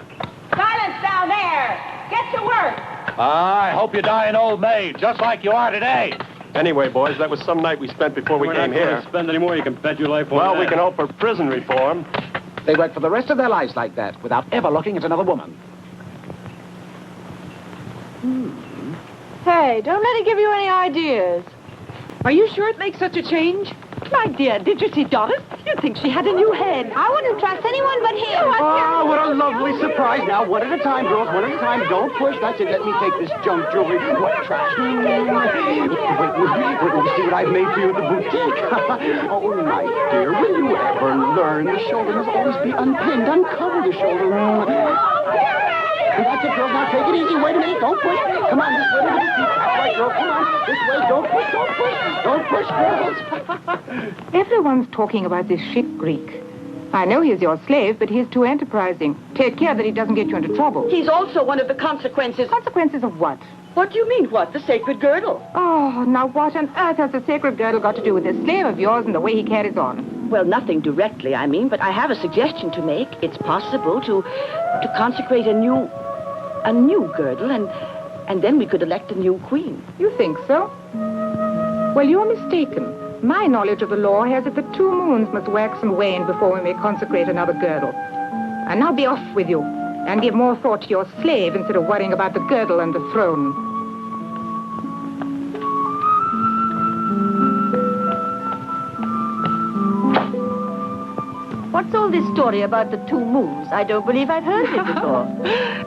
Silence down there! Get to work! I hope you die an old maid, just like you are today. Anyway, boys, that was some night we spent before we came here. Spend any more, you can bet your life on Well, that. we can hope for prison reform. They work for the rest of their lives like that, without ever looking at another woman. Hey, don't let it give you any ideas. Are you sure it makes such a change? My dear, did you see Doris? You'd think she had a new head. I wouldn't trust anyone but him. Ah, what a lovely surprise. Now, one at a time, girls, one at a time. Don't push. That's it. Let me take this junk jewelry. What trash. Wait, see what I've made for you at the boutique. Oh, my dear, will you ever learn? The shoulder must always be unpinned. Uncover the shoulder. That's it, girls. Now, take it easy. Wait a minute. Don't push. Come on, this way to the boutique. That's right, girls. Come on. This way. Don't push. Don't push. Don't push, girls. Everyone's talking about this ship Greek. I know he's your slave, but he's too enterprising. Take care that he doesn't get you into trouble. He's also one of the consequences. Consequences of what? What do you mean, what? The sacred girdle. Oh, now what on earth has the sacred girdle got to do with this slave of yours and the way he carries on? Well, nothing directly, I mean, but I have a suggestion to make. It's possible to consecrate a new girdle, and then we could elect a new queen. You think so? Well, you're mistaken. My knowledge of the law has it that 2 moons must wax and wane before we may consecrate another girdle. And now be off with you, and give more thought to your slave instead of worrying about the girdle and the throne. What's all this story about the 2 moons? I don't believe I've heard it before.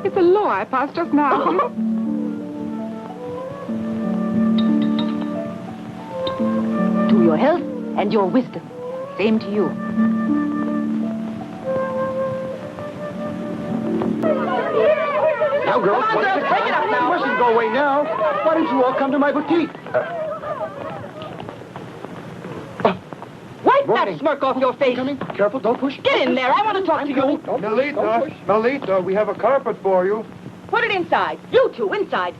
It's a law I passed just now. To your health and your wisdom. Same to you. Now, girls, what's the Break it up now. Mustn't go away now. Why don't you all come to my boutique? White that smirk off your face. Careful, don't push. Get in there. I want to talk to you. Melita, we have a carpet for you. Put it inside. You two, inside.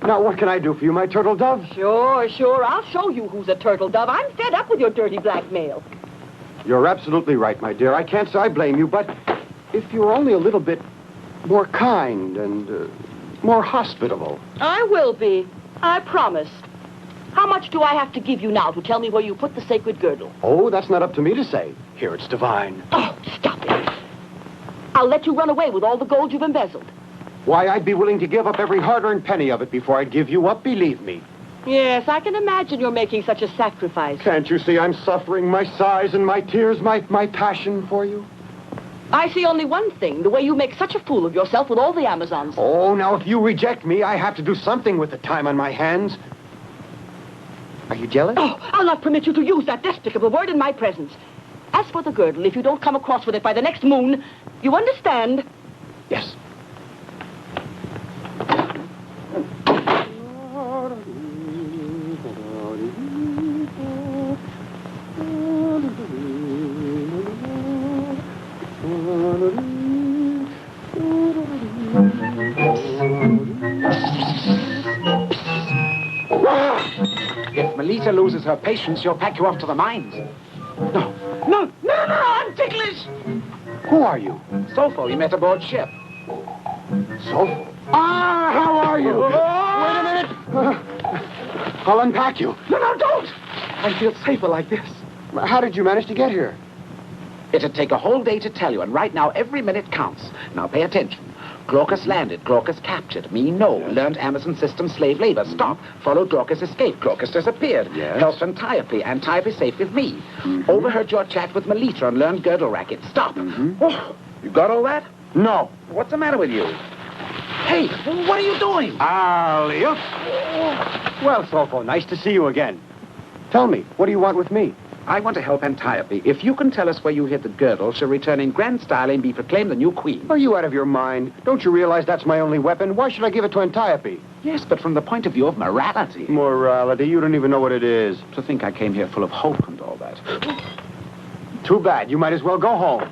Now, what can I do for you, my turtle dove? Sure. I'll show you who's a turtle dove. I'm fed up with your dirty blackmail. You're absolutely right, my dear. I can't say I blame you, but if you were only a little bit more kind and more hospitable. I will be. I promise. How much do I have to give you now to tell me where you put the sacred girdle? Oh, that's not up to me to say. Here, it's divine. Oh, stop it. I'll let you run away with all the gold you've embezzled. Why, I'd be willing to give up every hard-earned penny of it before I'd give you up, believe me. Yes, I can imagine you're making such a sacrifice. Can't you see I'm suffering my sighs and my tears, my passion for you? I see only one thing, the way you make such a fool of yourself with all the Amazons. Oh, now if you reject me, I have to do something with the time on my hands. Are you jealous? Oh, I'll not permit you to use that despicable word in my presence. As for the girdle, if you don't come across with it by the next moon, you understand? Yes. If Melita loses her patience, she'll pack you off to the mines. No, I'm ticklish. Who are you? Sofo, you met aboard ship. Sofo? Ah, how are you? Wait a minute. I'll unpack you. No, don't. I feel safer like this. How did you manage to get here? It'd take a whole day to tell you, and right now every minute counts. Now pay attention. Glaucus landed, Glaucus captured. Me, no. Yes. Learned Amazon system slave labor. Stop. Followed Glaucus escape. Glaucus disappeared. Yes. Helped Antiope. Antiope safe with me. Overheard your chat with Melita and learned girdle racket. Stop. Oh, you got all that? No. What's the matter with you? Hey, what are you doing? Alley-oop. Well, Sofo, nice to see you again. Tell me, what do you want with me? I want to help Antiope. If you can tell us where you hid the girdle, she'll return in grand style and be proclaimed the new queen. Are you out of your mind? Don't you realize that's my only weapon? Why should I give it to Antiope? Yes, but from the point of view of morality. Morality? You don't even know what it is. To think I came here full of hope and all that. Too bad. You might as well go home.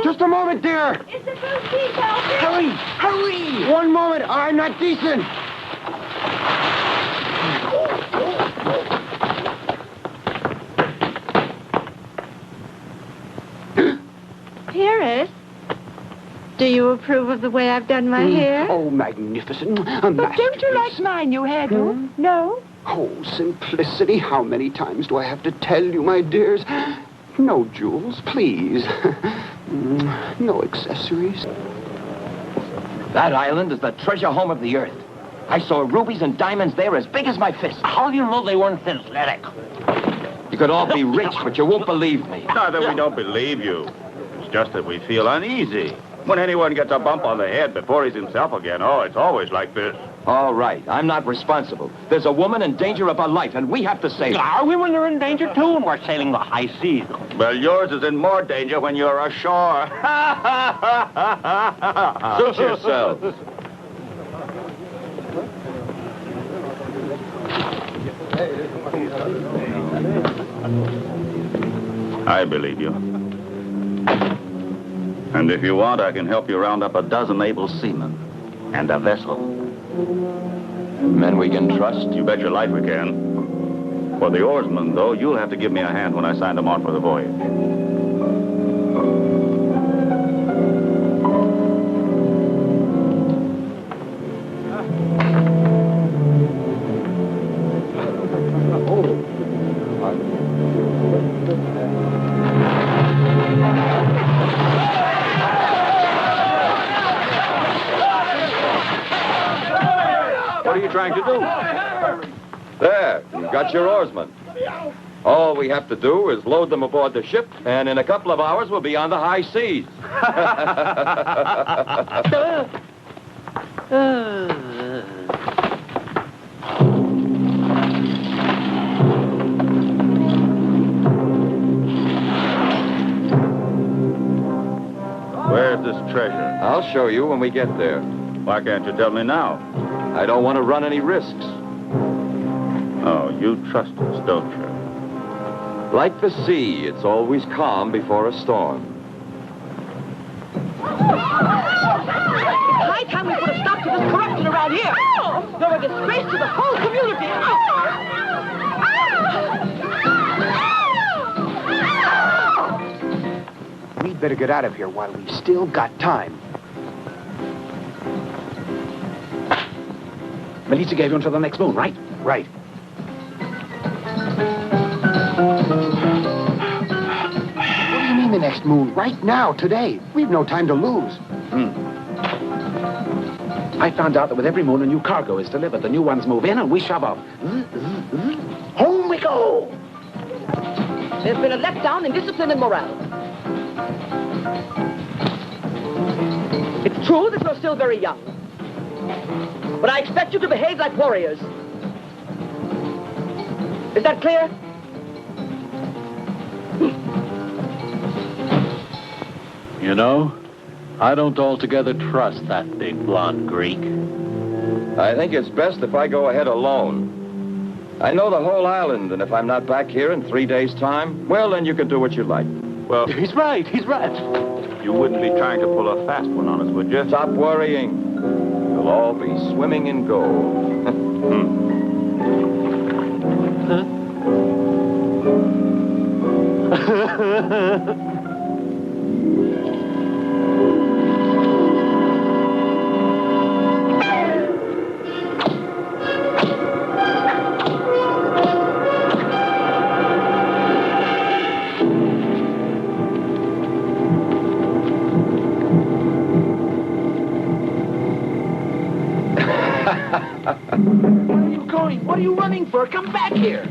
Just a moment, dear. It's the first piece, Alfred. Hurry! 1 moment. I'm not decent. Paris, do you approve of the way I've done my hair? Oh, magnificent. But don't you like my new hairdo? No? Oh, simplicity. How many times do I have to tell you, my dears? No jewels, please. No accessories. That island is the treasure home of the earth. I saw rubies and diamonds there as big as my fist. How do you know they weren't synthetic? You could all be rich, but you won't believe me. Not that we don't believe you. It's just that we feel uneasy. When anyone gets a bump on the head before he's himself again, it's always like this. All right, I'm not responsible. There's a woman in danger of her life, and we have to save her. Our women are in danger, too, and we're sailing the high seas. Well, yours is in more danger when you're ashore. Suit yourselves. I believe you. And if you want, I can help you round up a dozen able seamen. And a vessel. Men we can trust? You bet your life we can. For the oarsmen, though, you'll have to give me a hand when I sign them on for the voyage. What are you trying to do? There, you've got your oarsmen. All we have to do is load them aboard the ship, and in a couple of hours we'll be on the high seas. Where's this treasure? I'll show you when we get there. Why can't you tell me now? I don't want to run any risks. Oh, you trust us, don't you? Like the sea, it's always calm before a storm. It's high time we put a stop to this corruption around here. You're a disgrace to the whole community. We'd better get out of here while we've still got time. Melita gave you until the next moon, right? Right. What do you mean the next moon? Right now, today. We've no time to lose. I found out that with every moon a new cargo is delivered. The new ones move in and we shove off. Home we go! There's been a letdown in discipline and morale. It's true that you're still very young. But I expect you to behave like warriors. Is that clear? You know, I don't altogether trust that big blonde Greek. I think it's best if I go ahead alone. I know the whole island, and if I'm not back here in 3 days' time, well, then you can do what you like. Well, He's right. you wouldn't be trying to pull a fast one on us, would you? Stop worrying. You'll all be swimming in gold. Where are you going? What are you running for? Come back here!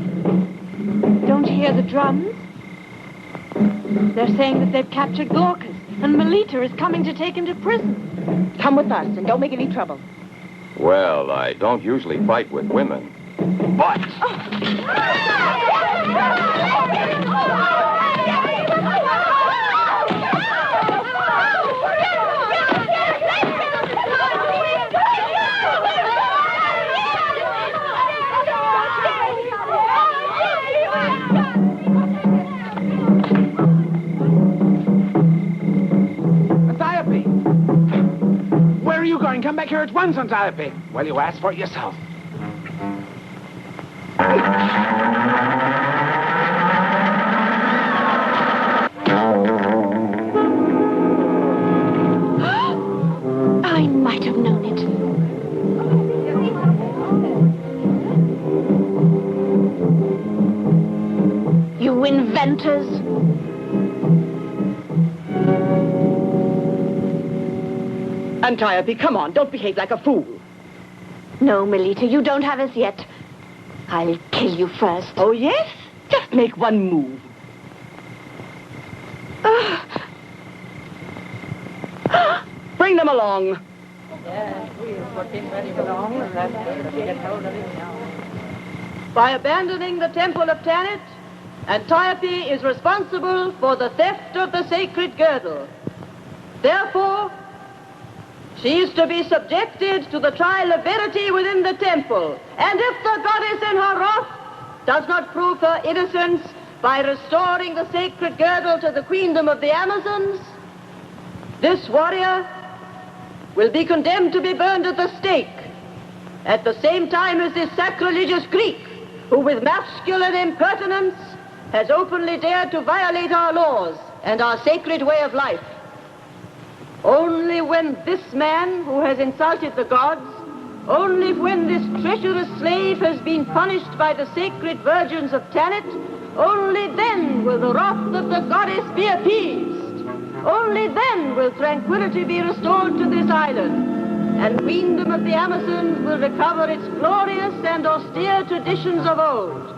Don't you hear the drums? They're saying that they've captured Glaucus, and Melita is coming to take him to prison. Come with us and don't make any trouble. Well, I don't usually fight with women. But... Where are you going? Come back here at once, Antiope. Well, you asked for it yourself. I might have known it. You inventors. Antiope, come on, don't behave like a fool. No, Melita, you don't have us yet. I'll kill you first. Oh, yes? Just make one move. Bring them along. By abandoning the temple of Tanit, Antiope is responsible for the theft of the sacred girdle. Therefore, she is to be subjected to the trial of verity within the temple. And if the goddess in her wrath does not prove her innocence by restoring the sacred girdle to the queendom of the Amazons, this warrior will be condemned to be burned at the stake, at the same time as this sacrilegious Greek, who with masculine impertinence has openly dared to violate our laws and our sacred way of life. Only when this man who has insulted the gods, only when this treacherous slave has been punished by the sacred virgins of Tanit, only then will the wrath of the goddess be appeased. Only then will tranquility be restored to this island, and queendom of the Amazons will recover its glorious and austere traditions of old.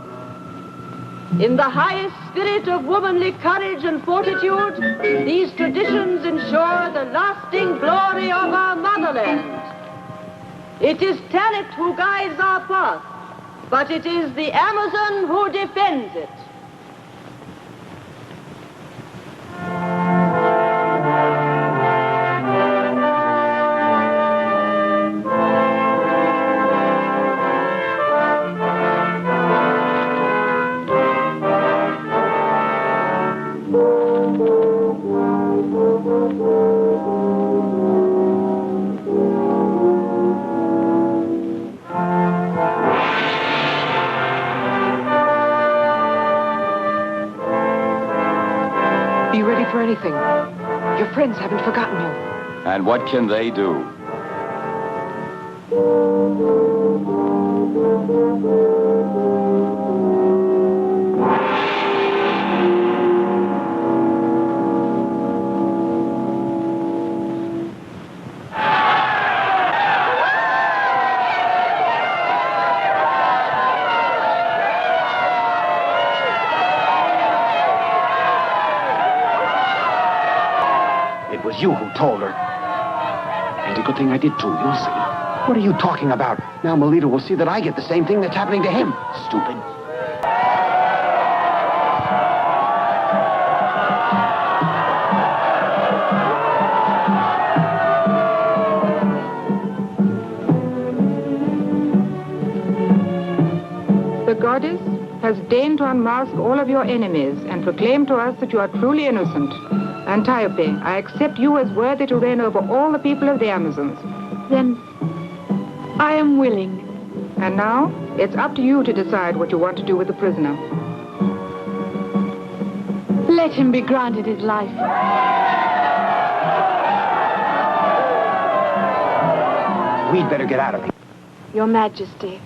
In the highest spirit of womanly courage and fortitude, these traditions ensure the lasting glory of our motherland. It is Tanit who guides our path, but it is the Amazon who defends it. for anything. Your friends haven't forgotten you. And what can they do? It was you who told her. And a good thing I did, too. You'll see. What are you talking about? Now Melita will see that I get the same thing that's happening to him. Stupid. The goddess has deigned to unmask all of your enemies and proclaim to us that you are truly innocent. Antiope, I accept you as worthy to reign over all the people of the Amazons. Then I am willing. And now, it's up to you to decide what you want to do with the prisoner. Let him be granted his life. We'd better get out of here. Your Majesty.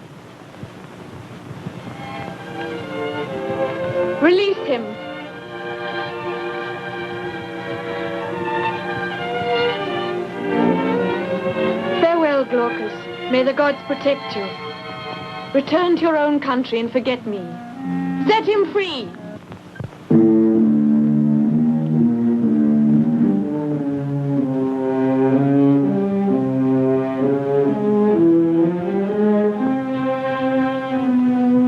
Release him. Farewell, Glaucus. May the gods protect you. Return to your own country and forget me. Set him free!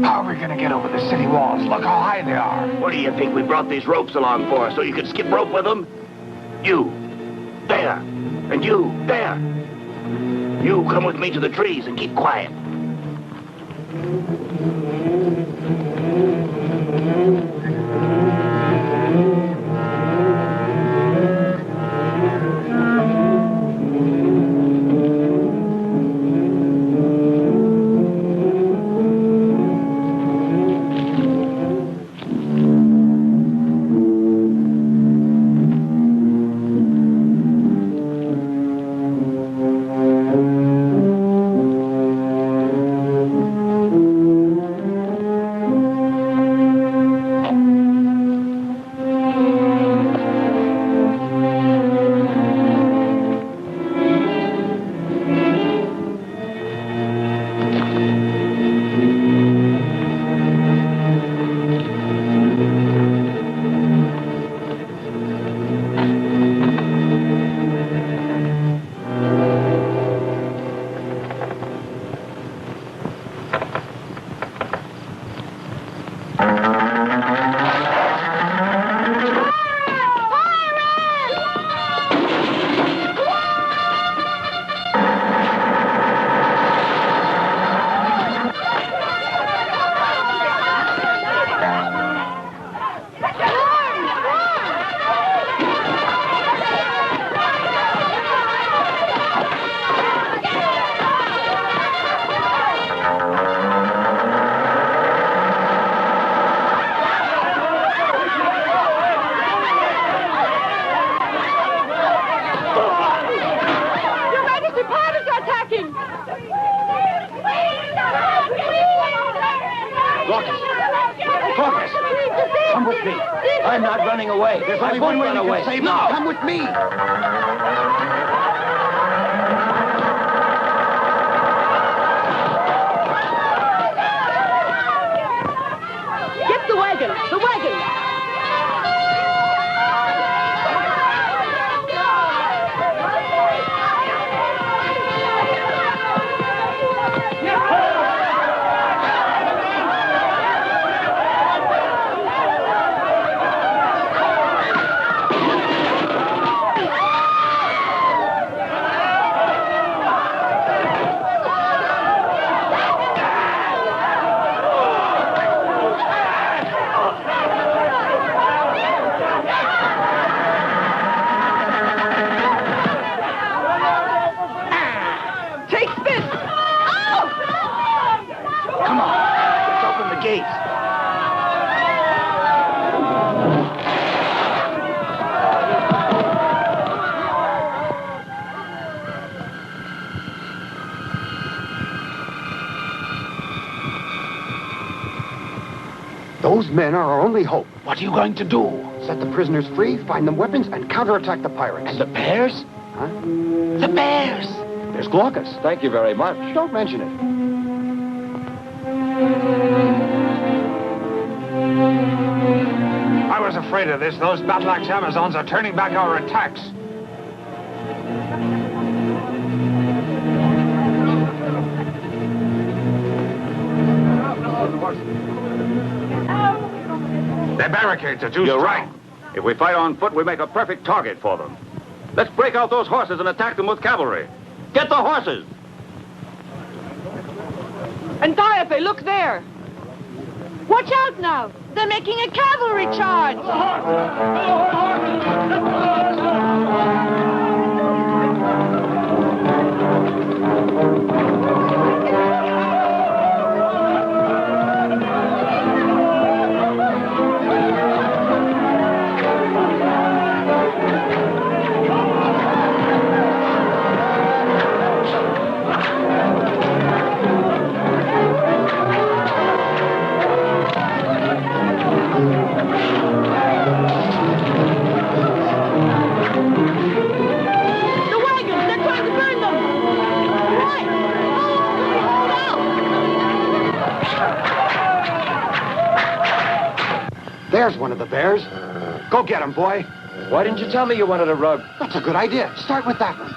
How are we going to get over the city walls? Look how high they are. What do you think we brought these ropes along for? So you could skip rope with them? You, there. And you, there. You come with me to the trees and keep quiet. Come with me. I'm not running away. There's only one way you can save him. No! Come with me. Get the wagon! The wagon! Those men are our only hope. What are you going to do? Set the prisoners free, find them weapons, and counterattack the pirates. And the bears? Huh? The bears! There's Glaucus. Thank you very much. Don't mention it. I was afraid of this. Those battle-axe Amazons are turning back our attacks. Their barricades are too You're strong. right. If we fight on foot, we make a perfect target for them. Let's break out those horses and attack them with cavalry. Get the horses! Antiope, look there. Watch out now. They're making a cavalry charge. There's one of the bears. Go get him, boy. Why didn't you tell me you wanted a rug? That's a good idea. Start with that one.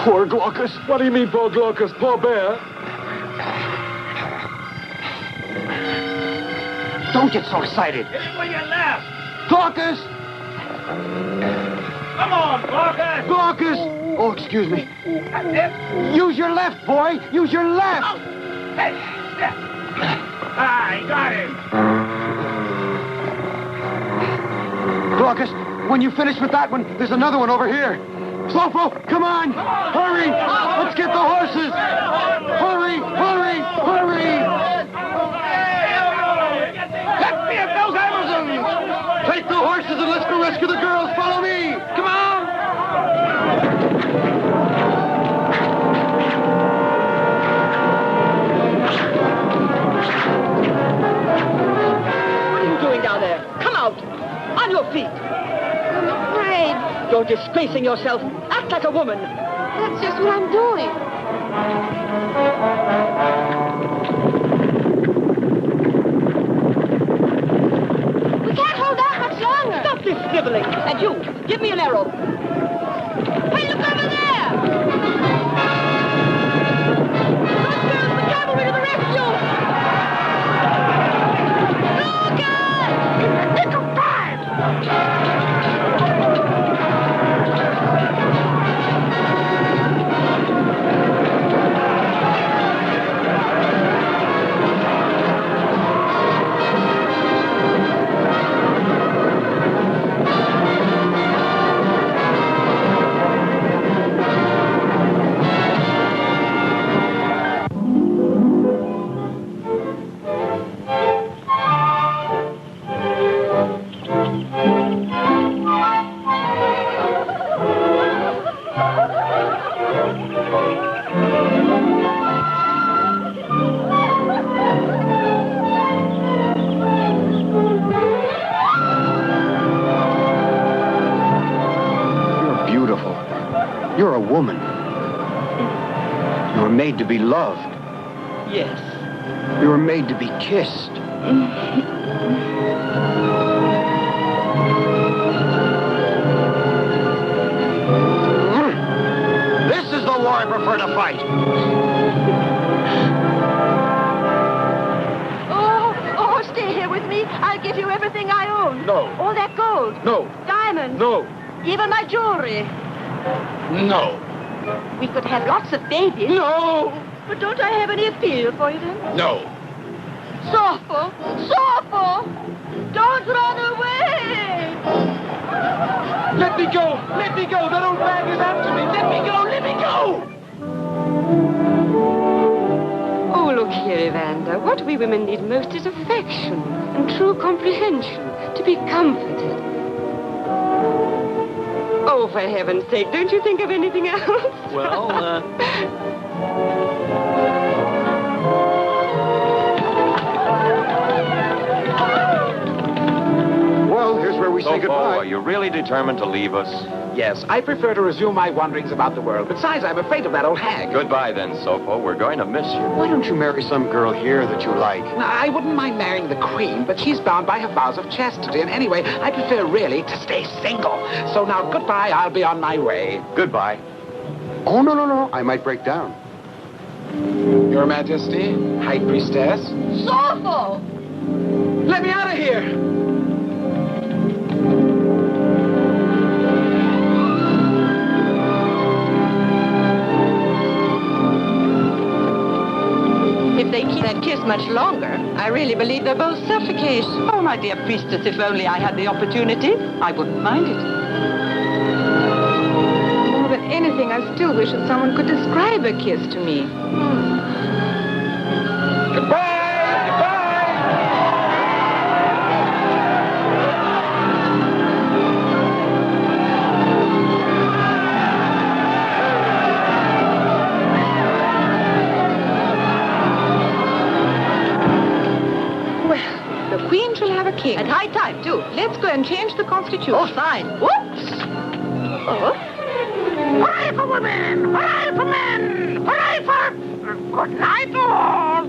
Poor Glaucus. What do you mean, poor Glaucus? Poor bear? Don't get so excited. Hit it with your left. Glaucus! Come on, Glaucus. Glaucus! Oh, excuse me. That's it. Use your left, boy. Use your left. Oh. Ah, he got him. Glaucus, when you finish with that one, there's another one over here. Slopo, come on! Hurry! Let's get the horses! Hurry! Hurry! Hurry! Let me at those Amazons! Take the horses and let's go rescue the girls! Follow me! Come on! What are you doing down there? Come out! On your feet! I'm afraid. You're disgracing yourself. Act like a woman. That's just what I'm doing. We can't hold out much longer. Stop this sniveling. And you, give me an arrow. Hey, look over there! Those girls, the cavalry to the rescue! Logan! Pick up five! You're a woman. You were made to be loved. Yes. You were made to be kissed. This is the war I prefer to fight. Oh, stay here with me. I'll give you everything I own. No. All that gold. No. Diamonds. No. Even my jewelry. No. We could have lots of babies. No. But don't I have any appeal for you then? No. Soulful! Soulful! Don't run away! Let me go! Let me go! That old man is after me! Let me go! Let me go! Oh, look here, Evander. What we women need most is affection and true comprehension, to be comforted. Oh, for heaven's sake, don't you think of anything else? Well, Well, here's where we say goodbye. Are you really determined to leave us? Yes, I prefer to resume my wanderings about the world. Besides, I'm afraid of that old hag. Goodbye then, Sopho. We're going to miss you. Why don't you marry some girl here that you like? Now, I wouldn't mind marrying the queen, but she's bound by her vows of chastity. And anyway, I prefer really to stay single. So now, goodbye. I'll be on my way. Goodbye. Oh, no. I might break down. Your Majesty, High Priestess. Sopho! Let me out of here! If they keep that kiss much longer, I really believe they'll both suffocate. Oh, my dear priestess, if only I had the opportunity, I wouldn't mind it. More than anything, I still wish that someone could describe a kiss to me. Goodbye! The Queen shall have a king. And high time, too. Let's go and change the Constitution. Oh, fine. Whoops! Oh. Hooray for women! Hooray for men! Hooray for... Good night, all!